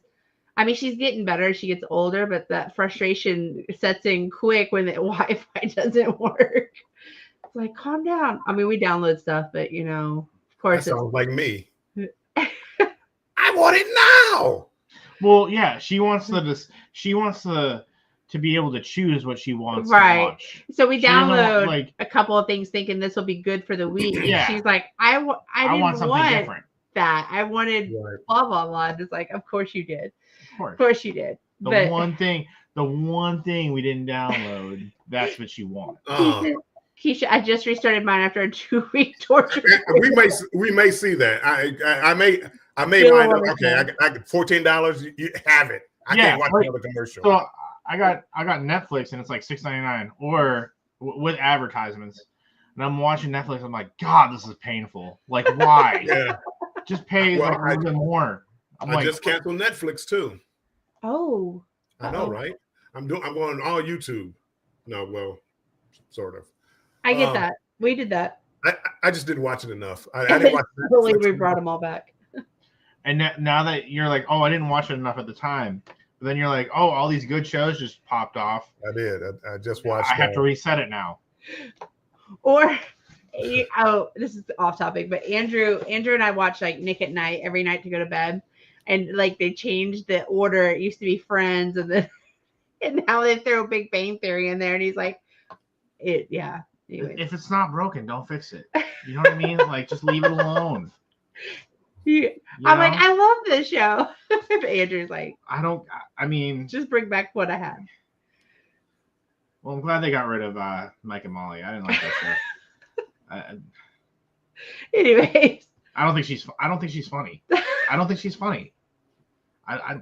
I mean she's getting better, she gets older, but that frustration sets in quick when the Wi-Fi doesn't work. It's like, calm down. I mean, we download stuff, but of course, that sounds like me. I want it now. Well, yeah, she wants to be able to choose what she wants to watch. So we download like a couple of things thinking this will be good for the week. Yeah. She's like, I didn't want something different. That. I wanted blah, blah, blah. It's like, of course you did. Of course you did. The one thing we didn't download, that's what you want. Keisha, I just restarted mine after a 2-week torture. We may see that. I may line up. Okay, I got $14. You have it. I can't watch another commercial. So I got Netflix and it's like $6.99 or with advertisements, and I'm watching Netflix. I'm like, God, this is painful. Like, why? Yeah. Just pay a little bit more. I just canceled Netflix too. Oh. I know, right? I'm going all YouTube. No, well, sort of. I get that. We did that. I just didn't watch it enough. I didn't watch Netflix. We brought them all back. And now that you're like, oh, I didn't watch it enough at the time, but then you're like, oh, all these good shows just popped off. I did. I just watched. I have to reset it now. Or, this is off topic, but Andrew and I watch like Nick at Night every night to go to bed, and like they changed the order. It used to be Friends, and now they throw Big Bang Theory in there, and he's like, yeah. Anyway. If it's not broken, don't fix it. You know what I mean? Like, just leave it alone. Yeah. I'm like, I love this show. Andrew's like, I mean, just bring back what I had. Well, I'm glad they got rid of Mike and Molly. I didn't like that show. Anyways, I don't think she's funny. I don't think she's funny. I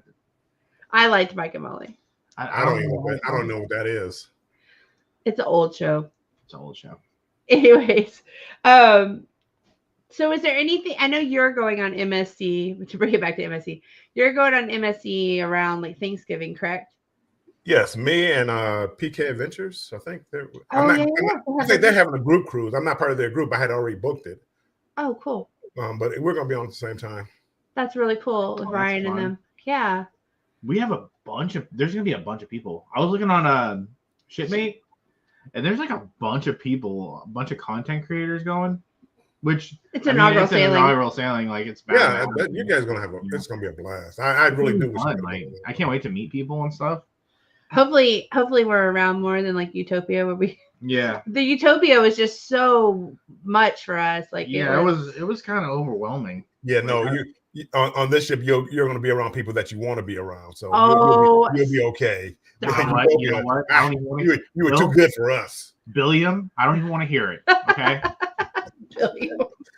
liked Mike and Molly. I don't know what that is. It's an old show. It's an old show. Anyways, so is there anything? I know you're going on MSC. To bring it back to MSC, you're going on MSC around like Thanksgiving, correct? Yes, me and PK Adventures. I think they're. I think they're having a group cruise. I'm not part of their group. I had already booked it. Oh, cool. But we're gonna be on at the same time. That's really cool with Ryan and them. Yeah. We have there's gonna be a bunch of people. I was looking on Shipmate, and there's like a bunch of people, a bunch of content creators going. Which it's inaugural sailing. Like it's bad. Yeah, you guys are gonna have it's gonna be a blast. I really do. Like, I can't wait to meet people and stuff. Hopefully we're around more than like Utopia where we. Yeah. The Utopia was just so much for us. Like it was kind of overwhelming. Yeah, no, you on this ship you're going to be around people that you want to be around, so you'll be okay. You know what? You were too good for us, Billiam. I don't even want to hear it. Okay.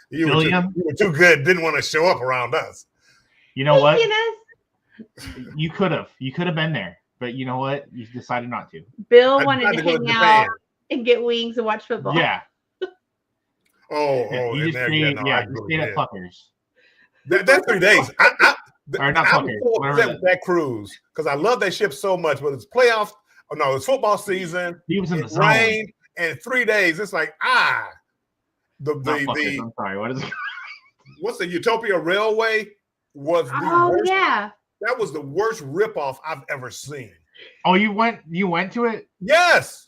You were too good. Didn't want to show up around us. You know what? You could have been there, but you know what? You decided not to. Bill wanted to hang out and get wings and watch football. Yeah. You just stayed at Pluckers. That's 3 days. Or not Pluckers. I'm that cruise because I love that ship so much. But it's playoffs. Oh no, it's football season. He was in the rain and 3 days. It's like I'm sorry. What is it? What's the Utopia Railway? Was the worst. Yeah. That was the worst ripoff I've ever seen. Oh, you went to it? Yes.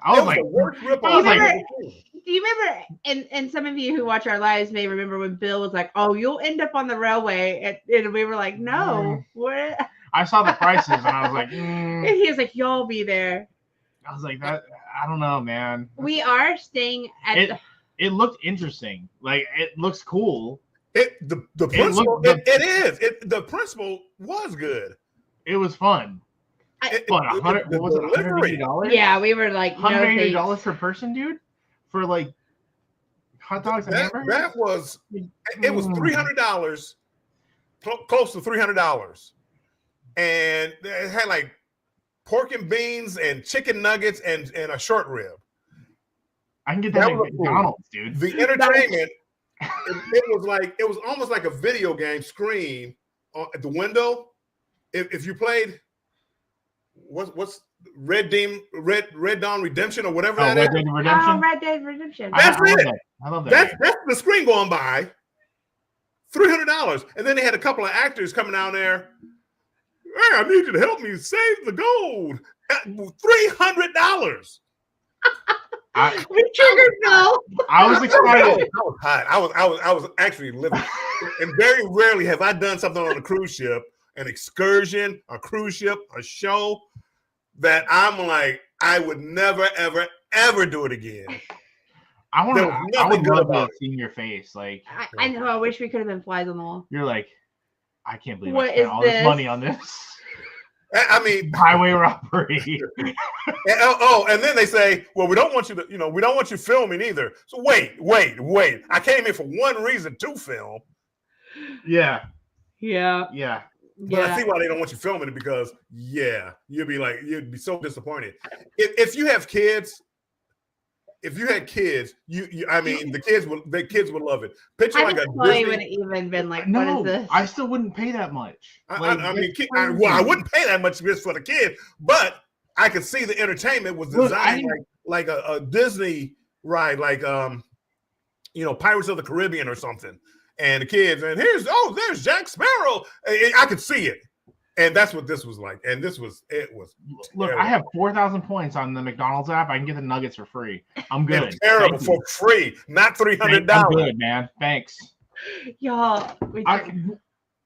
I was It was like, the worst rip Do you off I've remember- ever seen. Do you remember? And some of you who watch our lives may remember when Bill was like, "Oh, you'll end up on the railway," and we were like, "No, what?" I saw the prices and I was like, And he was like, "You'll be there." I was like, that. I don't know, man. We are staying at It- the. It looked interesting. Like it looks cool. The principle looked- the principle was good. It was fun. What, The what was it? delivery. $180? Yeah, we were like, no $180 thanks. per person, dude, for like hot dogs and hamburgers. That was it was $300, close to $300, and it had like pork and beans and chicken nuggets and a short rib. I can get that That at was cool. McDonald's, dude. The entertainment, it was almost like a video game screen at the window. If you played what's Red Dawn Redemption or whatever that is. Red Dead Redemption. Oh, Red Dead Redemption. That's I love it. that. I love that. That's the screen going by. $300, and then they had a couple of actors coming down there. Hey, I need you to help me save the gold. $300. We triggered Bill. I was excited. I was hot. I was actually living. And very rarely have I done something on a cruise ship, an excursion, a cruise ship, a show, that I'm like, I would never, ever, ever do it again. I There want was to. I nothing would good love about to see your face. Like I know. I wish we could have been flies on the wall. you're like, I can't believe What I spent is all this this? money on this I mean, highway robbery. and then they say, well, we don't want you to, we don't want you filming either. So wait. I came here for one reason, to film. Yeah. Yeah. But I see why they don't want you filming it, because you'd be so disappointed. If you have kids, the kids would love it. Picture I like think a Chloe Disney. would have even been like, No, "What is this?" I still wouldn't pay that much. I wouldn't pay that much just for the kid, but I could see the entertainment was designed like a Disney ride, like Pirates of the Caribbean or something. And the kids, and there's Jack Sparrow. I could see it, and that's what this was like. And it was. Look, terrible. I have 4,000 points on the McDonald's app. I can get the nuggets for free. I'm good. It's terrible Thank for you. free, not $300. I'm good, man. Thanks. Y'all.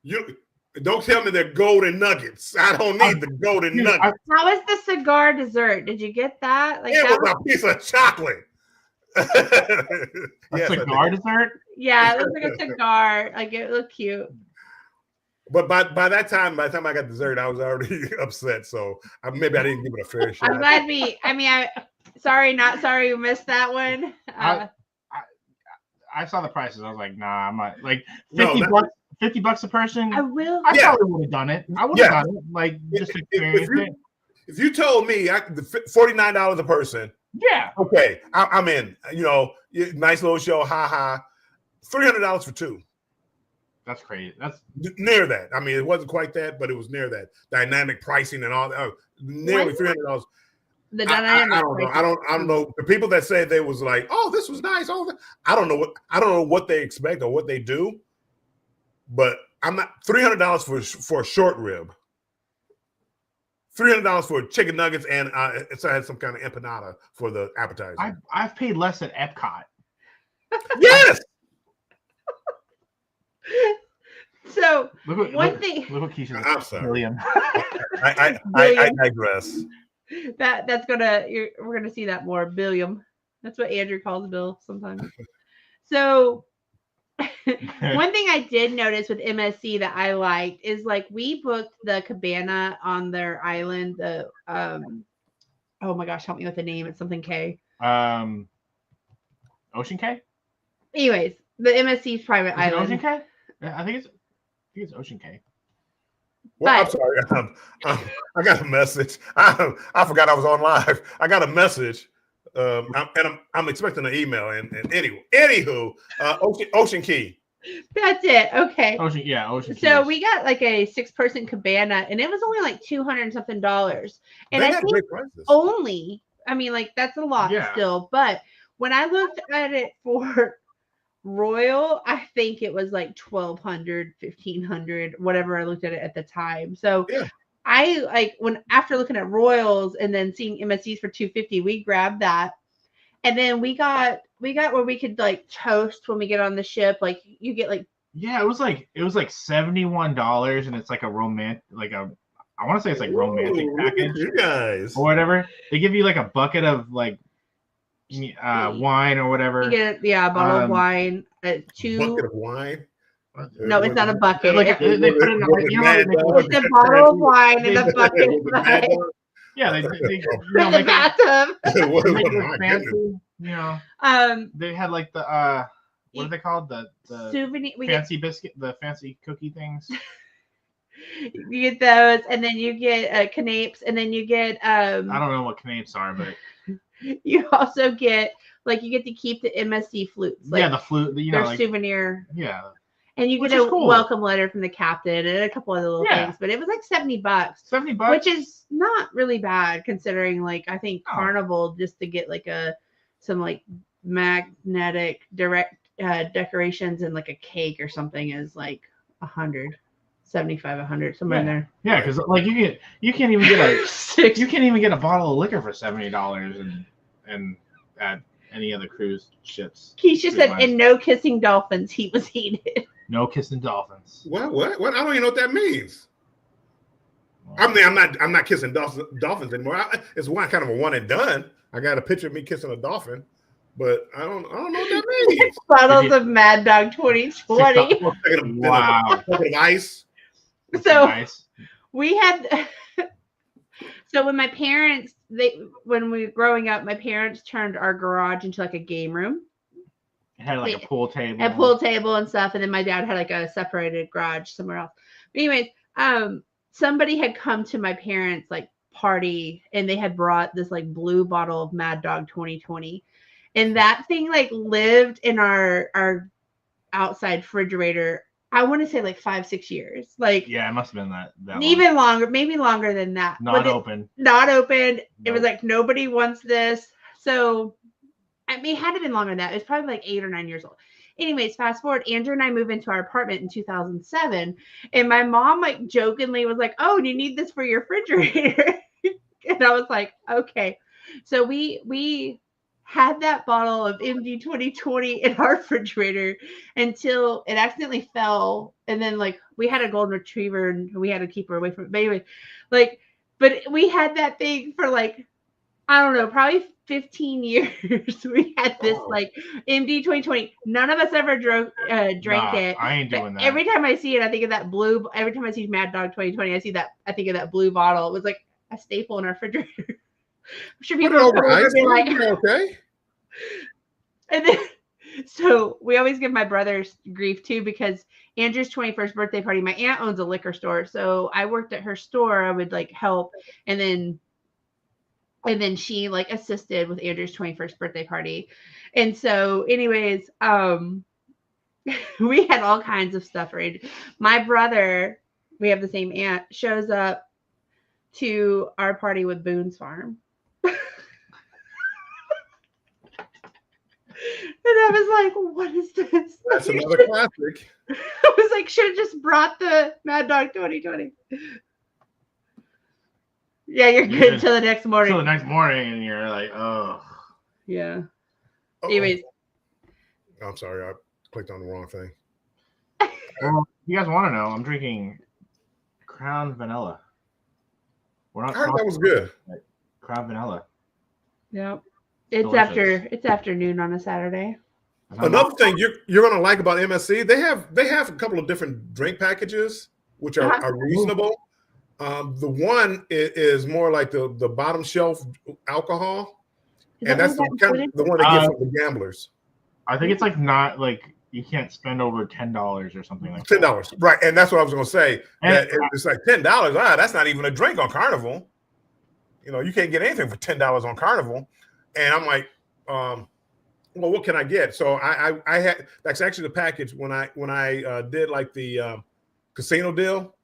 You don't tell me they're golden nuggets. I don't need the golden nuggets. How was the cigar dessert? Did you get that? Like It that was a piece of chocolate. A cigar dessert? Yeah, it looked like a cigar. Like it looked cute. But by the time I got dessert, I was already upset. So maybe I didn't give it a fair shot. I'm glad not sorry we missed that one. I saw the prices. I was like, nah, I'm not. Like $50 a person. I will. I probably would have done it. I would have done it. Like just to experience it. If you told me the $49 a person, Yeah. okay, I'm in. Nice little show, $300 for two. That's crazy. That's Near that. I mean, it wasn't quite that, but it was near that. Dynamic pricing and all that. Nearly $300. The I dynamic. don't know. I don't know. The people that said they was like, oh, this was nice. I don't know what they expect or what they do. But I'm not $300 for a short rib. $300 for chicken nuggets, and so I had some kind of empanada for the appetizer. I've paid less at Epcot. Yes. So Look what Keisha. I'm sorry. William. I digress. We're gonna see that more. Billiam. That's what Andrew calls Bill sometimes. So one thing I did notice with MSC that I liked is like we booked the cabana on their island. The oh my gosh, help me with the name. It's something K. Ocean K? Anyways, the MSC's private island. Ocean K? I think it's Ocean K. Well, I'm sorry. I got a message. I forgot I was on live. I got a message. I'm expecting an email. And anywho, Ocean Key. That's it. Okay. Ocean Key. So we got like a 6-person cabana, and it was only like $200 something. And They I had think great prices. only, I mean, like that's a lot still. But when I looked at it for Royal, I think it was like $1,200, $1,500, whatever I looked at it at the time. So I like when after looking at Royals and then seeing MSCs for $2.50, we grabbed that. And then we got where we could like toast when we get on the ship. Like you get like Yeah, it was like $71, and it's like a I want to say it's like romantic Ooh, look at package you guys. or whatever. They give you like a bucket of like wine or whatever. you get a bottle of wine, Bucket of wine. No, it's not a bucket. Like they put it in it's a bottle of wine in a bucket. Yeah, they in the bathtub. Fancy, they had like the what are they called? The souvenir fancy biscuit, the fancy cookie things. You get those, and then you get canapes, and then you get I don't know what canapes are, but you also get you get to keep the MSC flutes. Like, the flute, their souvenir. Yeah. And you get a welcome letter from the captain and a couple other little things, but it was like $70. $70, which is not really bad considering. I think Carnival just to get some magnetic direct decorations and like a cake or something is like 100, 75, 100 somewhere in there. Yeah, because you can't even get a bottle of liquor for $70 and at any other cruise ships. Keisha said, "And no kissing dolphins." He was heated. No kissing dolphins. What? I don't even know what that means. I mean, I'm not kissing dolphins anymore. It's kind of a one and done. I got a picture of me kissing a dolphin, but I don't know what that means. Bottles of Mad Dog 2020. Wow. Of ice. So we had. So when my parents, when we were growing up, my parents turned our garage into like a game room. It had like a pool table. A pool table and stuff. And then my dad had like a separated garage somewhere else. But anyways, somebody had come to my parents' party and they had brought this blue bottle of Mad Dog 2020. And that thing lived in our outside refrigerator. I want to say 5-6 years. Yeah, it must have been that even longer, maybe longer than that. Not open. Not open. Nope. It was nobody wants this. So I mean, it had to been longer than that. It was probably 8 or 9 years old. Anyways, fast forward, Andrew and I moved into our apartment in 2007. And my mom jokingly was like, "Oh, do you need this for your refrigerator?" And I was like, "Okay." So we had that bottle of MD 2020 in our refrigerator until it accidentally fell. And then we had a golden retriever and we had to keep her away from it. But anyway, but we had that thing for I don't know, probably 15 years. We had this MD 2020. None of us ever drank it. I ain't doing that. Every time I see it, I think of that blue. Every time I see Mad Dog 2020, I think of that blue bottle. It was like a staple in our refrigerator. I'm sure people are be okay. And then, so we always give my brothers grief too because Andrew's 21st birthday party. My aunt owns a liquor store, so I worked at her store. I would help, and then she assisted with Andrew's 21st birthday party. And so anyways, we had all kinds of stuff arranged. My brother, we have the same aunt, shows up to our party with Boone's Farm. And I was like, "What is this?" That's another classic. I was like, "Should have just brought the Mad Dog 2020. Yeah, you're good until the next morning. Until the next morning, and you're like, "Oh." Yeah. Anyways. I'm sorry, I clicked on the wrong thing. Well, you guys want to know? I'm drinking Crown Vanilla. I heard that was good. Crown Vanilla. Yep. It's afternoon on a Saturday. Another thing you're gonna like about MSC, they have a couple of different drink packages which are reasonable. The one is more like the bottom shelf alcohol, and that's the one they get from the gamblers. I think it's not you can't spend over $10 or something like $10, right? And that's what I was gonna say. That it's $10. That's not even a drink on Carnival. You can't get anything for $10 on Carnival. And I'm like, well, what can I get? So I had, that's actually the package when I did the casino deal.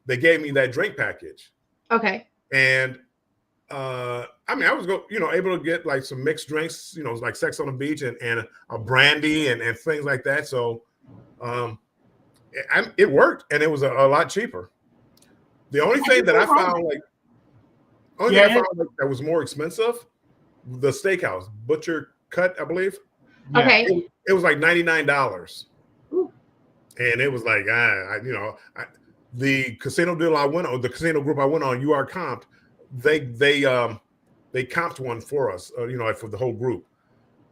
They gave me that drink package. Okay. And I was able to get some mixed drinks, like Sex on the Beach and a brandy and things like that. So it worked, and it was a lot cheaper. The only thing that I found that was more expensive, the steakhouse, Butcher Cut, I believe. Yeah. Okay. It was like $99. And it was like, the casino deal I went on, the casino group I went on, UR Comped, they comped one for us, for the whole group.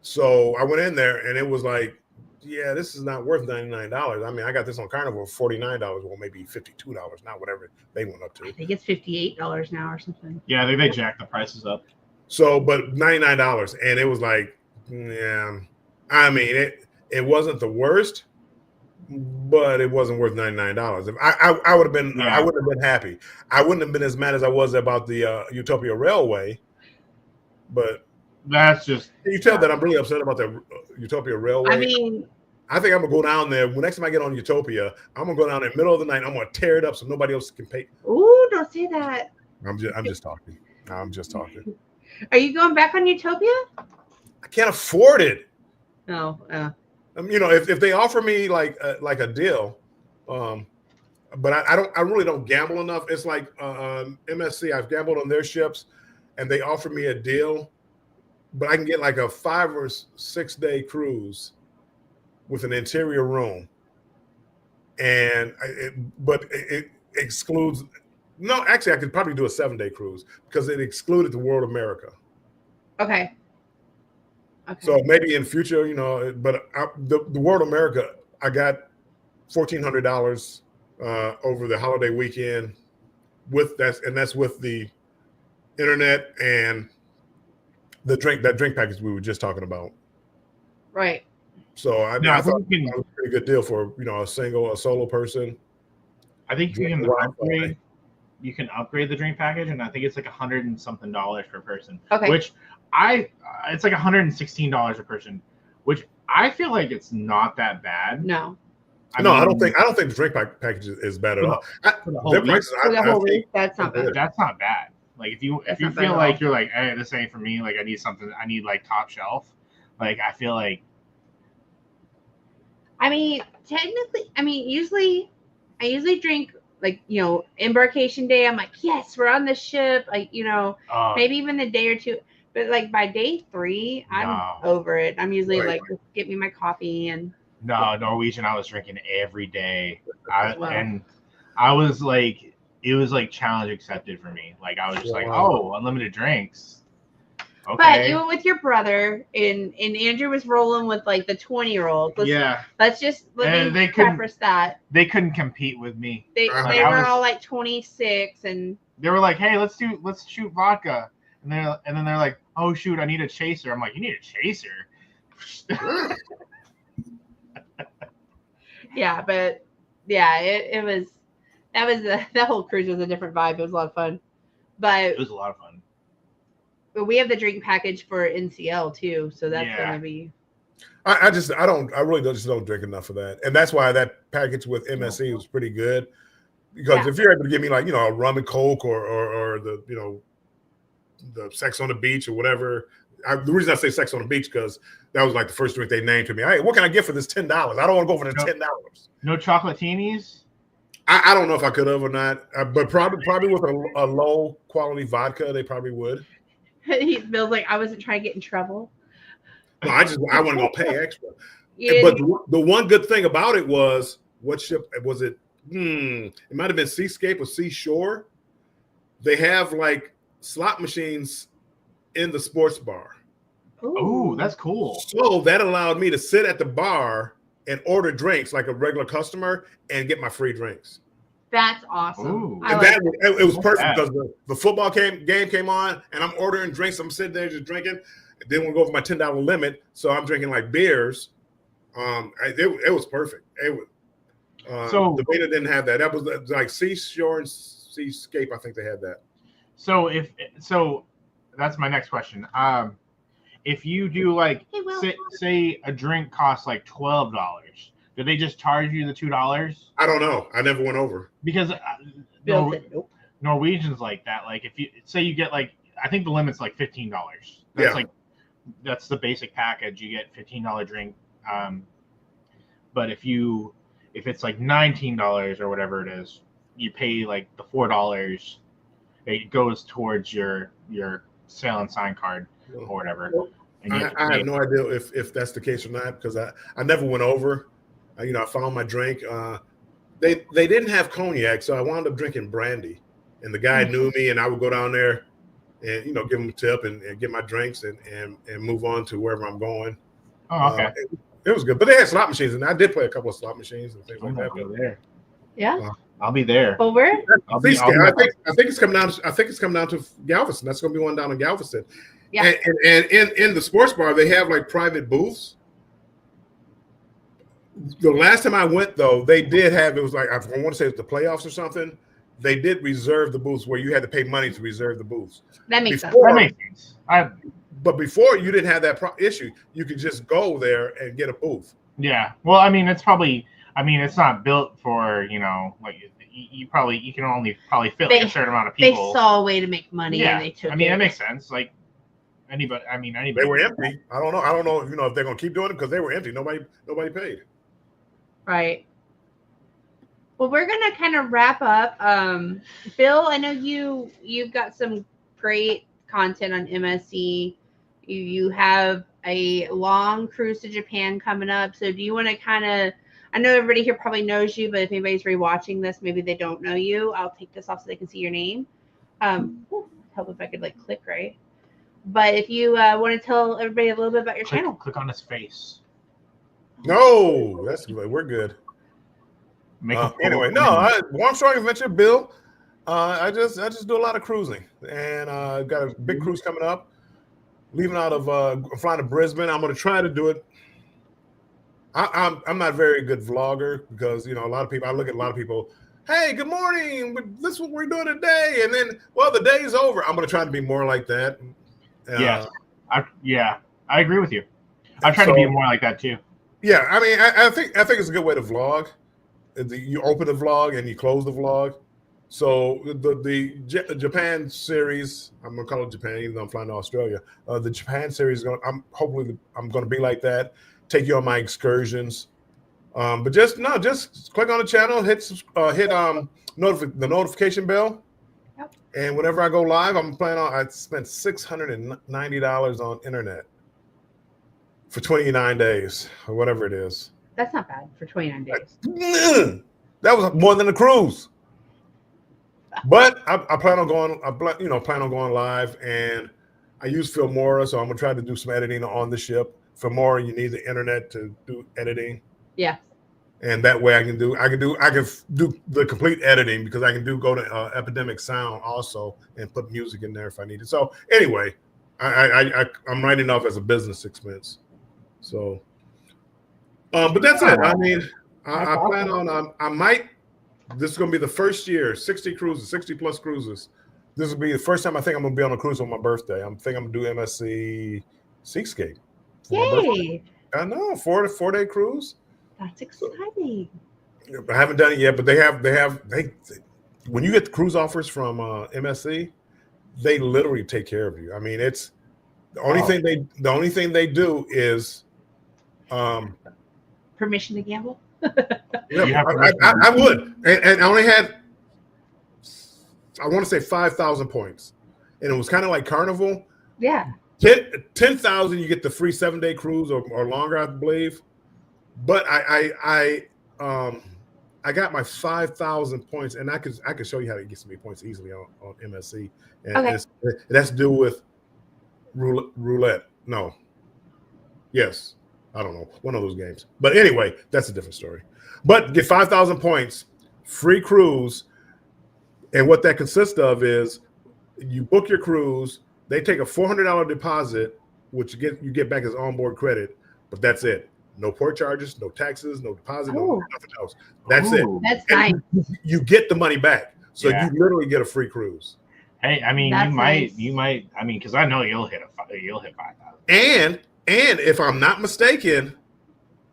So I went in there and it was like, yeah, this is not worth $99. I mean, I got this on Carnival for $49, well, maybe $52, not whatever they went up to. I think it's $58 now or something. Yeah, I think they jacked the prices up. So, but $99, and it was like, yeah, I mean, it wasn't the worst, but it wasn't worth $99. If I would have been, I wouldn't have been happy. I wouldn't have been as mad as I was about the Utopia Railway, but that's just. Can you tell that I'm really upset about the Utopia Railway? I mean, I think I'm gonna go down there. Next time I get on Utopia, I'm gonna go down there in the middle of the night. I'm gonna tear it up so nobody else can pay. Ooh, don't say that. I'm just talking. I'm just talking. Are you going back on Utopia? I can't afford it. No. If they offer me like a deal, but I really don't gamble enough. It's like MSC. I've gambled on their ships, and they offer me a deal, but I can get like a 5 or 6 day cruise with an interior room, and it excludes. No, actually, I could probably do a 7 day cruise because it excluded the World America. Okay. So maybe in future, but the World America, I got $1,400 over the holiday weekend that's with the internet and that drink package we were just talking about. Right. So I thought it was a pretty good deal for a solo person. I think you can upgrade the drink package, and I think it's like $100 and something per person. Okay. Which it's like $116 a person, which I feel like it's not that bad. No. I don't think the drink package is bad at all. Their prices, that's not bad. That's not bad. Like if you feel like you're like, hey, this ain't for me. Like I need like top shelf. Like I feel like. I mean, technically, usually I drink like, embarkation day. I'm like, yes, we're on the ship. Like, maybe even a day or two. But like by day 3, I'm over it. I'm usually like, just get me my coffee and. No, Norwegian, I was drinking every day. And I was like, it was like challenge accepted for me. Like I was just like, oh, unlimited drinks. Okay. But you went with your brother, and Andrew was rolling with like the 20-year-old. Let's preface that. They couldn't compete with me. They were all like 26, and they were like, hey, let's shoot vodka. And then they're like, oh shoot, I need a chaser. I'm like, you need a chaser? Yeah, but yeah, that whole cruise was a different vibe. It was a lot of fun. But it was a lot of fun. But we have the drink package for NCL too, so that's gonna be. I really just don't drink enough of that, and that's why that package with MSC was pretty good. Because if you're able to give me like a rum and coke or the the Sex on the Beach or whatever. The reason I say Sex on the Beach because that was like the first drink they named to me. Hey, what can I get for this $10? I don't want to go for the $10. No chocolatinis. I don't know if I could have or not, but probably with a low quality vodka, they probably would. He feels like I wasn't trying to get in trouble. No, I want to go pay extra. But the one good thing about it was, what ship was it? It might have been Seascape or Seashore. They have like slot machines in the sports bar. Oh, that's cool. So that allowed me to sit at the bar and order drinks like a regular customer and get my free drinks. That's awesome. And it was perfect because the football game came on and I'm ordering drinks. I'm sitting there just drinking. Then we'll go over my $10 limit. So I'm drinking like beers. It was perfect. It was. So the beta didn't have that. That was like Seashore and Seascape. I think they had that. So that's my next question. If you do like say a drink costs like $12, do they just charge you the $2? I don't know. I never went over because Norwegians like that. Like if you say you get like, I think the limit's like $15. That's the basic package. You get $15 drink. But if it's like $19 or whatever it is, you pay like the $4. It goes towards your sail and sign card or whatever. And you I have no idea if that's the case or not, because I never went over. I found my drink. They didn't have cognac, so I wound up drinking brandy. And the guy knew me, and I would go down there and give him a tip and get my drinks and move on to wherever I'm going. Oh, okay. It was good, but they had slot machines, and I did play a couple of slot machines and things like that. Go there. Yeah. I'll be there. Over? I think it's coming down. I think it's coming down to Galveston. That's going to be one down in Galveston. Yeah. And in the sports bar, they have like private booths. The last time I went, though, they did have, it was like, I want to say it's the playoffs or something. They did reserve the booths where you had to pay money to reserve the booths. That makes sense. That makes sense. But before, you didn't have that issue. You could just go there and get a booth. Yeah. Well, I mean, it's probably, it's not built for, like you can only probably fit like a certain amount of people. They saw a way to make money and they took it. That makes sense. Like anybody. They were empty. I don't know, if they're going to keep doing it because they were empty. Nobody paid. Right. Well, we're going to kind of wrap up. Bill, I know you've got some great content on MSC. You have a long cruise to Japan coming up. So do you want to kind of, I know everybody here probably knows you, but if anybody's rewatching this, maybe they don't know you. I'll take this off so they can see your name. Help if I could click right. But if you want to tell everybody a little bit about your channel. Click on his face. No, that's good. We're good. Anyway, Warm Strong Adventure, Bill. I just do a lot of cruising, and got a big cruise coming up. Leaving out of flying to Brisbane. I'm going to try to do it. I'm not very good vlogger because a lot of people. I look at a lot of people. Hey, good morning. This is what we're doing today, and then the day's over. I'm going to try to be more like that. I agree with you. I'm trying to be more like that too. Yeah, I think it's a good way to vlog. You open the vlog and you close the vlog. So the Japan series, I'm gonna call it Japan, even though I'm flying to Australia. The Japan series, I'm going to be like that. Take you on my excursions, but just click on the channel, hit the notification bell, and whenever I go live, I spent $690 on internet for 29 days or whatever it is. That's not bad for 29 days. That was more than a cruise. But I plan on going. Plan on going live, and I use Filmora, so I'm gonna try to do some editing on the ship. Filmora, you need the internet to do editing. Yeah. And that way, I can do the complete editing because I can go to Epidemic Sound also and put music in there if I need it. So anyway, I'm writing off as a business expense. So, but that's it. I plan on. I might. This is going to be the first year, 60 cruises, 60 plus cruises. This will be the first time I think I'm going to be on a cruise on my birthday. I'm going to do MSC Seascape. Yay! I know, 4-day cruise. That's exciting. I haven't done it yet, but they when you get the cruise offers from MSC, they literally take care of you. It's the only thing they do is permission to gamble. Yeah, I would, and I only had, I want to say 5,000 points, and it was kind of like Carnival. Yeah, 10,000 you get the free 7-day cruise or longer, I believe. But I got my 5,000 points, and I could show you how to get some points easily on MSC, and it has to do with roulette. No, yes. I don't know, one of those games. But anyway, that's a different story. But get 5,000 points, free cruise. And what that consists of is you book your cruise, they take a $400 deposit, which you get back as onboard credit, but that's it. No port charges, no taxes, no deposit, no nothing else. That's it. That's nice. You get the money back. So you literally get a free cruise. Hey, you might, because I know you'll hit 5,000. And if I'm not mistaken,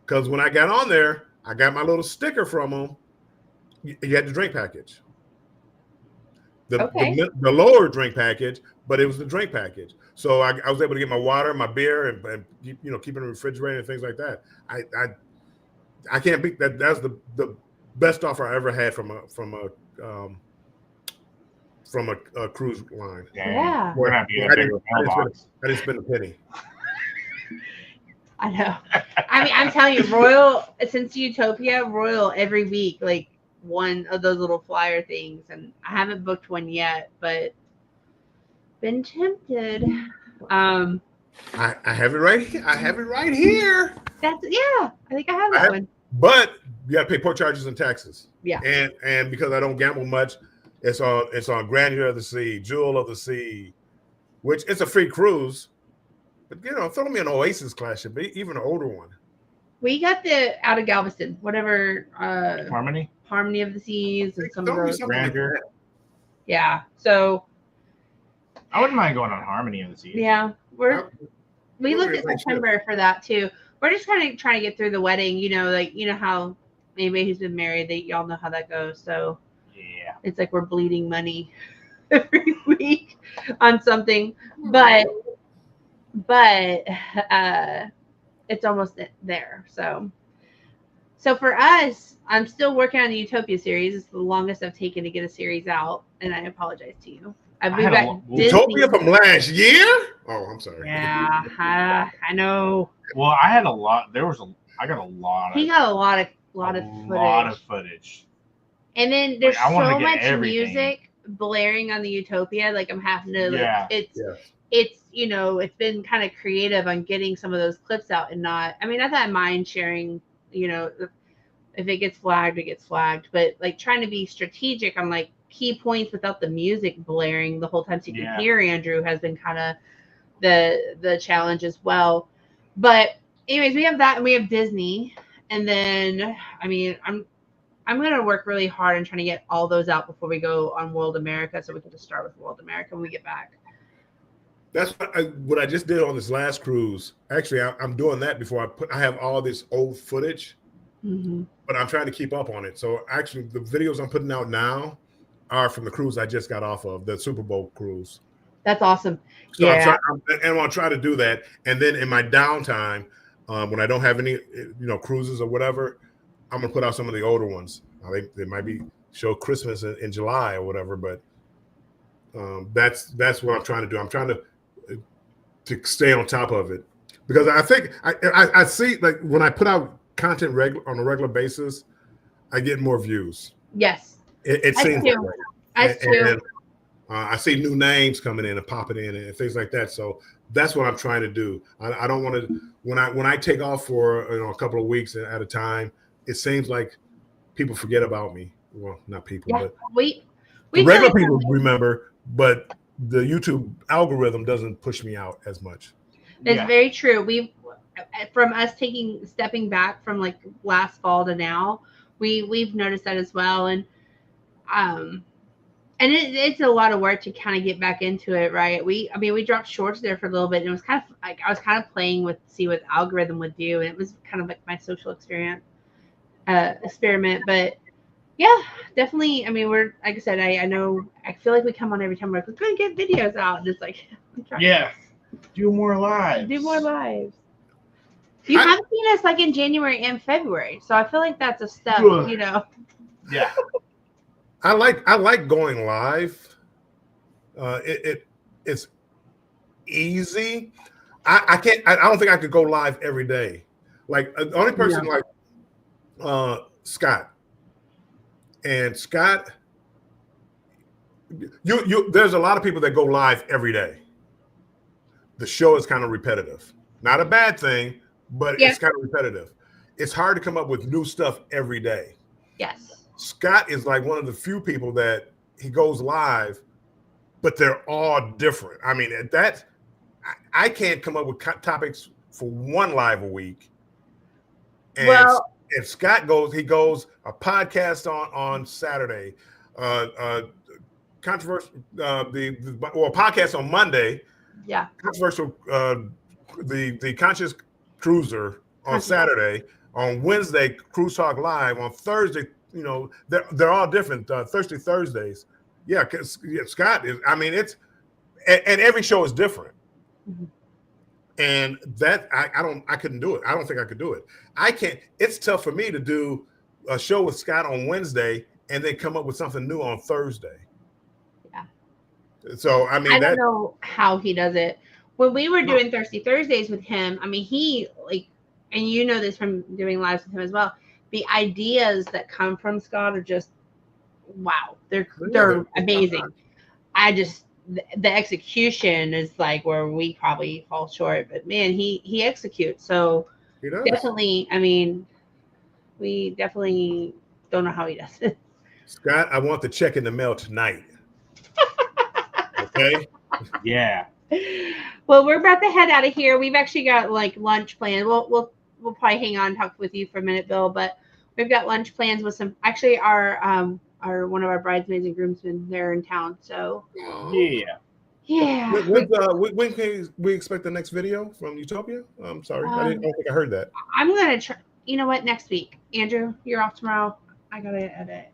because when I got on there, I got my little sticker from them. You had the drink package, the lower drink package, but it was the drink package. So I was able to get my water, my beer, and keep it in the refrigerator and things like that. I can't beat that. That's the best offer I ever had from a cruise line. Yeah. We're gonna have to get a I bigger mailbox. didn't spend a penny. I know. I mean, I'm telling you, Royal, since Utopia, Royal every week, like one of those little flyer things. And I haven't booked one yet, but been tempted. I have it right here. I have it right here. I think I have that one. But you got to pay port charges and taxes. Yeah. And because I don't gamble much, it's on Grandeur of the Sea, Jewel of the Sea, which it's a free cruise. But throw me an Oasis class ship, even an older one. We got the out of Galveston, whatever. Harmony of the Seas and some of those. Grandeur. Yeah. So. I wouldn't mind going on Harmony of the Seas. Yeah, we looked at September for that too. We're just kind of trying to get through the wedding, how anybody who's been married, y'all know how that goes. So yeah, it's like we're bleeding money every week on something, but it's almost there. So for us, I'm still working on the Utopia series. It's the longest I've taken to get a series out, and I apologize to you. Utopia from last year? Oh, I'm sorry. Yeah, I know. Well, I had a lot. I got a lot. He got a lot of footage. And then there's so much music blaring on the Utopia. Like I'm having to. It's it's been kind of creative on getting some of those clips out and not. I mean, not that I mind sharing. If it gets flagged, it gets flagged. But like trying to be strategic on like key points without the music blaring the whole time so you can hear Andrew has been kind of the challenge as well. But anyways, we have that and we have Disney. And then, I mean, I'm going to work really hard on trying to get all those out before we go on World America. So we can just start with World America when we get back. That's what I just did on this last cruise. Actually, I'm doing that before I have all this old footage, but I'm trying to keep up on it. So actually the videos I'm putting out now are from the cruise I just got off of, the Super Bowl cruise. That's awesome. So I'll try to do that. And then in my downtime, when I don't have any, cruises or whatever, I'm gonna put out some of the older ones. They might be show Christmas in July or whatever, but that's what I'm trying to do. I'm trying to stay on top of it because I think I see like when I put out content on a regular basis, I get more views. Yes. It seems that way. And I see new names coming in and popping in and things like that. So that's what I'm trying to do. I don't want to when I take off for a couple of weeks at a time. It seems like people forget about me. Well, not people, but we regular people remember. But the YouTube algorithm doesn't push me out as much. It's very true. From us stepping back from like last fall to now, we've noticed that as well. And it's a lot of work to kind of get back into it, right? We dropped shorts there for a little bit, and it was kind of like I was kind of playing see what algorithm would do, and it was kind of like my social experiment. But yeah, definitely. I mean, we're like I said, I know I feel like we come on every time we're like, we're gonna get videos out, and it's like do more lives. You haven't seen us like in January and February, so I feel like that's a step, Yeah. I like going live. It's easy. I don't think I could go live every day. Like the only person like Scott. And Scott, there's a lot of people that go live every day. The show is kind of repetitive. Not a bad thing, but it's kind of repetitive. It's hard to come up with new stuff every day. Yes. Scott is like one of the few people that he goes live, but they're all different. I mean, I can't come up with topics for one live a week. And if Scott goes, he goes a podcast on Saturday, controversial, a podcast on Monday. Yeah. Controversial, the Conscious Cruiser on Saturday. On Wednesday, Cruise Talk Live. On Thursday, they're all different. Thursdays. Yeah, Scott is. I mean, it's and every show is different. Mm-hmm. And that I couldn't do it. I don't think I could do it. I can't. It's tough for me to do a show with Scott on Wednesday and then come up with something new on Thursday. Yeah. So I mean, I don't know how he does it. When we were No. doing Thirsty Thursdays with him, I mean, he like, and you know this from doing lives with him as well. The ideas that come from Scott are just wow. They're amazing. I just the execution is like where we probably fall short, but man, he executes. So he does. definitely, I mean, we definitely don't know how he does it. Scott, I want the check in the mail tonight. Okay. Yeah. Well, we're about to head out of here. We've actually got like lunch planned. We'll probably hang on and talk with you for a minute, Bill. But we've got lunch plans with some. Actually, our one of our bridesmaids and groomsmen, they're in town. So Yeah. When can we expect the next video from Utopia? I'm sorry, I don't think I heard that. I'm gonna try. You know what? Next week, Andrew, you're off tomorrow. I gotta edit.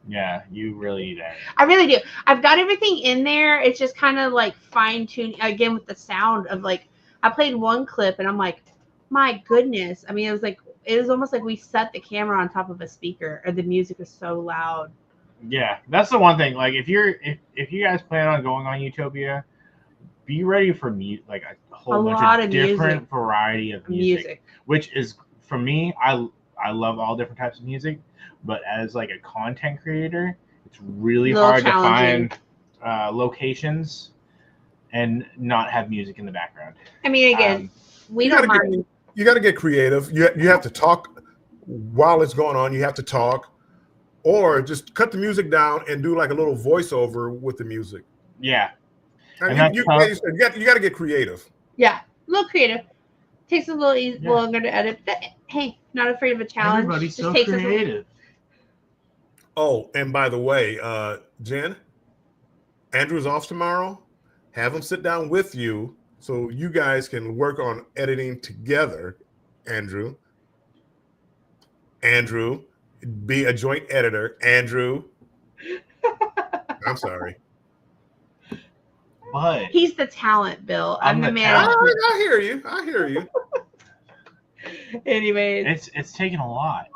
Yeah, you really need that. I really do. I've got everything in there. It's just kind of like fine tuning again with the sound of like I played one clip and I'm like, my goodness. I mean, it was almost like we set the camera on top of a speaker, or the music was so loud. Yeah, that's the one thing. Like, if you guys plan on going on Utopia, be ready for like a whole bunch of different variety of music, which is for me. I love all different types of music, but as like a content creator, it's really hard to find locations and not have music in the background. I mean, again, we don't mind. You got to get creative. You have to talk while it's going on. You have to talk, or just cut the music down and do like a little voiceover with the music. Yeah, you got to get creative. Yeah, a little creative. Takes a little longer to edit. But hey, not afraid of a challenge. Everybody's so creative. Oh, and by the way, Jen, Andrew's off tomorrow. Have him sit down with you so you guys can work on editing together. Andrew, be a joint editor. Andrew, I'm sorry. But he's the talent, Bill. I'm the man. I hear you. Anyways, it's taken a lot.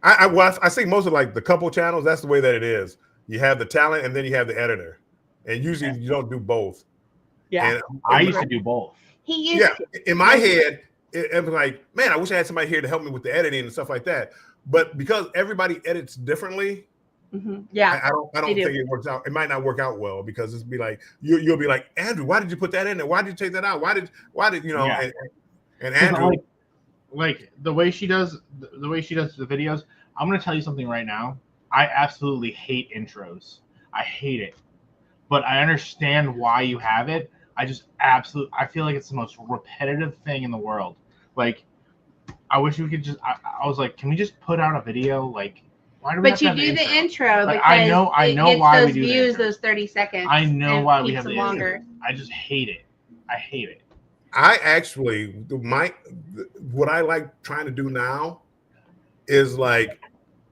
I think most of like the couple channels, that's the way that it is. You have the talent and then you have the editor, and usually you don't do both. Yeah, and I used to do both. He used to. In my head, it was like, man, I wish I had somebody here to help me with the editing and stuff like that. But because everybody edits differently, yeah, I don't think it works out. It might not work out well because it's be like you'll be like, Andrew, why did you put that in there? Why did you take that out? Why did you know? Yeah. And Andrew, like the way she does the videos. I'm gonna tell you something right now. I absolutely hate intros. I hate it, but I understand why you have it. I feel like it's the most repetitive thing in the world. Like, I wish we could just. I was like, can we just put out a video? Like, why do we? But you do the intro because I know why we do views, those 30 seconds. I know why we have the longer. I just hate it. I hate it. I actually what I like trying to do now is like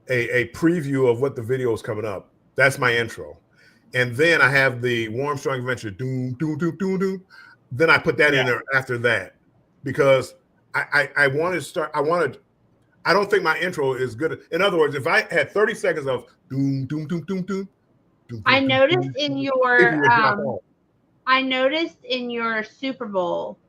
a preview of what the video is coming up. That's my intro. And then I have the Warm Strong Adventure, doom, doom, doom, doom, doom. Then I put that in there after that because I want to start. I don't think my intro is good. In other words, if I had 30 seconds of doom, doom, doom, doom, doom, doom, I noticed in your Super Bowl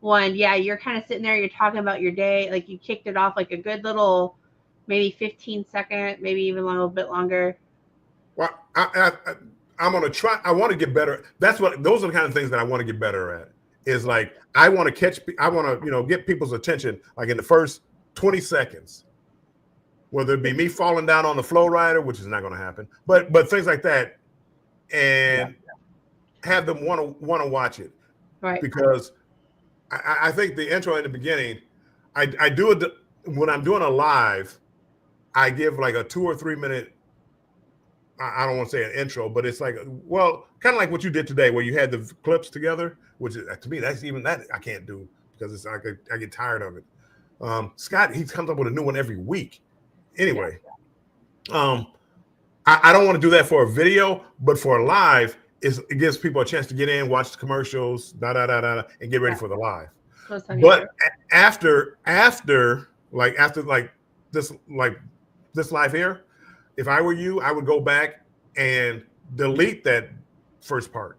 one, you're kind of sitting there, you're talking about your day, like you kicked it off like a good little, maybe 15 second, maybe even a little bit longer. Well, I'm gonna try. I want to get better. Those are the kind of things that I want to get better at. Is like I want to get people's attention like in the first 20 seconds. Whether it be me falling down on the flow rider, which is not going to happen, but things like that, and have them want to watch it, right? Because I think the intro in the beginning, I do it when I'm doing a live. I give like a 2 or 3 minute. I don't want to say an intro, but it's like, well, kind of like what you did today, where you had the clips together, which is, to me, that's even that I can't do because it's like I get tired of it. Scott, he comes up with a new one every week. Anyway, I don't want to do that for a video, but for a live, it gives people a chance to get in, watch the commercials, and get ready for the live. But after this, like this live here, if I were you, I would go back and delete that first part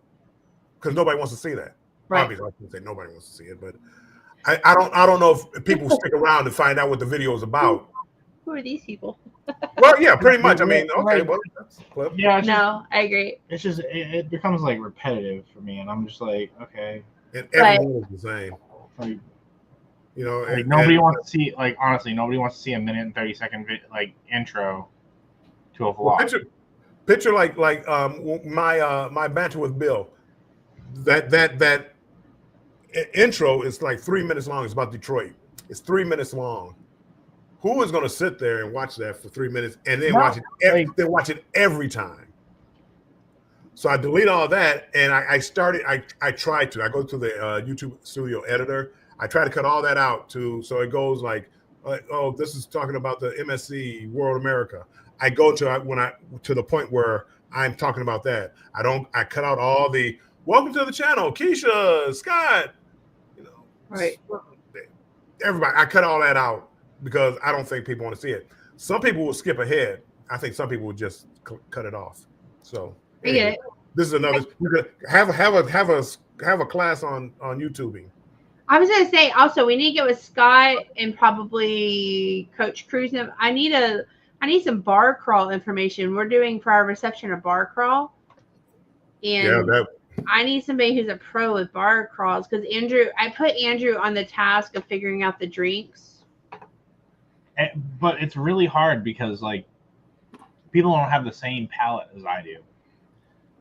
because nobody wants to see that. Right. Obviously, I can say nobody wants to see it, but I don't know if people stick around to find out what the video is about. Who are these people? Well, yeah, pretty much. I mean, okay, well, that's a clip. Yeah, No, I agree. it's just it becomes like repetitive for me, and I'm just like, okay, And everyone is the same. like, You know, like nobody wants to see, like, honestly, nobody wants to see a minute and 30-second like intro to a vlog. Picture like my banter with Bill. That intro is like 3 minutes long. It's about Detroit. It's 3 minutes long. Who is going to sit there and watch that for 3 minutes and then watch it every time? So I delete all that, and I tried to. I go to the YouTube Studio Editor. I try to cut all that out so it goes like, oh, this is talking about the MSC World America. I go to the point where I'm talking about that. I cut out all the welcome to the channel, Keisha, Scott, Right. Everybody. I cut all that out because I don't think people want to see it. Some people will skip ahead. I think some people will just cut it off. So anyway, this is another. We could have a class on YouTubing. I was gonna say also we need to get with Scott and probably Coach Cruz. I need some bar crawl information. We're doing for our reception a bar crawl, and I need somebody who's a pro with bar crawls because I put Andrew on the task of figuring out the drinks. But it's really hard because like people don't have the same palate as I do.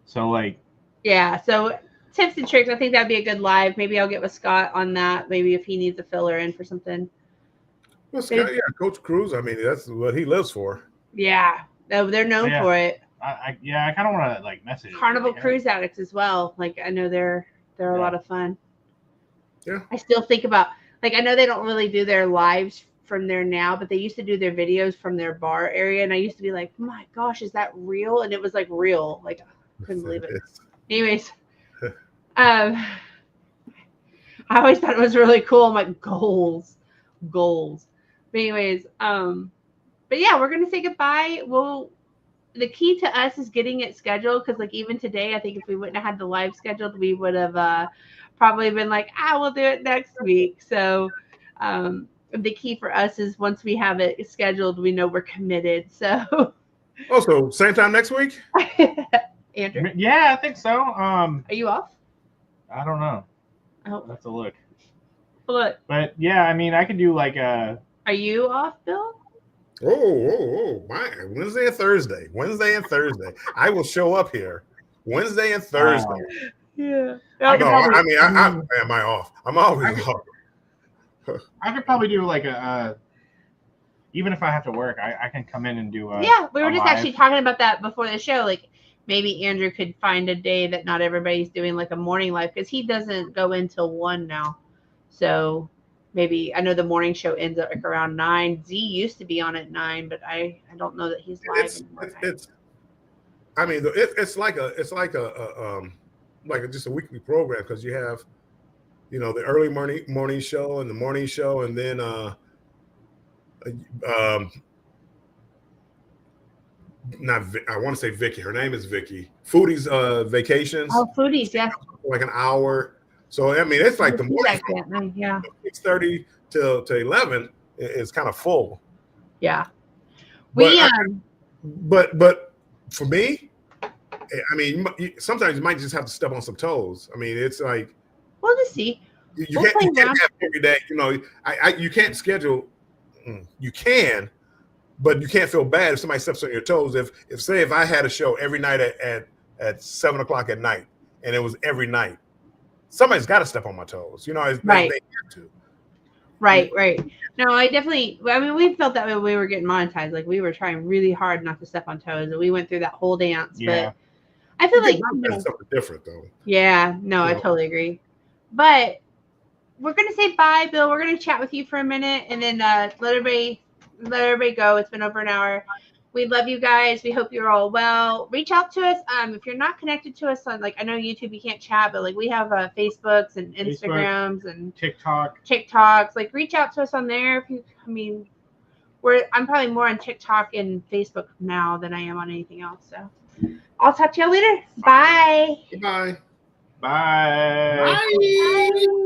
So like, yeah. So tips and tricks. I think that'd be a good live. Maybe I'll get with Scott on that. Maybe if he needs a filler in for something. Well, Scott, Coach Cruz. I mean, that's what he lives for. Yeah, they're known for it. I kind of want to like message Carnival Cruise Addicts as well. Like I know they're a lot of fun. Yeah. I still think about I know they don't really do their lives from there now, but they used to do their videos from their bar area, and I used to be like, oh my gosh, is that real? And it was like real. Like I couldn't believe it. Anyways, I always thought it was really cool. I'm like goals. But anyways, but yeah, we're gonna say goodbye. The key to us is getting it scheduled because like even today, I think if we wouldn't have had the live scheduled, we would have probably been like, we'll do it next week. So the key for us is once we have it scheduled, we know we're committed. So also same time next week? Andrew? Yeah, I think so. Are you off? I don't know. Oh, that's a look. Look. But yeah, I mean I could do like a. Are you off, Bill? My Wednesday and Thursday. I will show up here Wednesday and Thursday. Yeah. No, I mean, am I off? I'm always off. I could probably do like even if I have to work, I can come in and do yeah, we were just actually talking about that before the show. Like maybe Andrew could find a day that not everybody's doing like a morning live because he doesn't go until 1 now. So maybe I know the morning show ends at like around 9. Z used to be on at 9, but I don't know that he's live anymore. It's like just a weekly program because you have, the early morning show and the morning show, and then I want to say Vicky. Her name is Vicky. Foodie's Vacations. Oh, Foodies, yes. Like an hour. So I mean, it's like the morning. Yeah. 6:30 to 11 is kind of full. Yeah. But for me, I mean, sometimes you might just have to step on some toes. I mean, it's like we'll just see. You can't have every day. You can't schedule. You can, but you can't feel bad if somebody steps on your toes. If I had a show every night at 7 o'clock at night, and it was every night, somebody's got to step on my toes. Right. They have to. Right. No, I mean, we felt that way when we were getting monetized. Like we were trying really hard not to step on toes, and we went through that whole dance. Yeah. But I feel like something different though. Yeah. No, I totally agree. But we're gonna say bye, Bill. We're gonna chat with you for a minute, and then let everybody go. It's been over an hour. We love you guys. We hope you're all well. Reach out to us. If you're not connected to us on I know YouTube, you can't chat, but we have Facebooks and Instagrams and TikToks. Reach out to us on there. I'm probably more on TikTok and Facebook now than I am on anything else. So I'll talk to y'all later. Bye. Bye. Bye. Bye.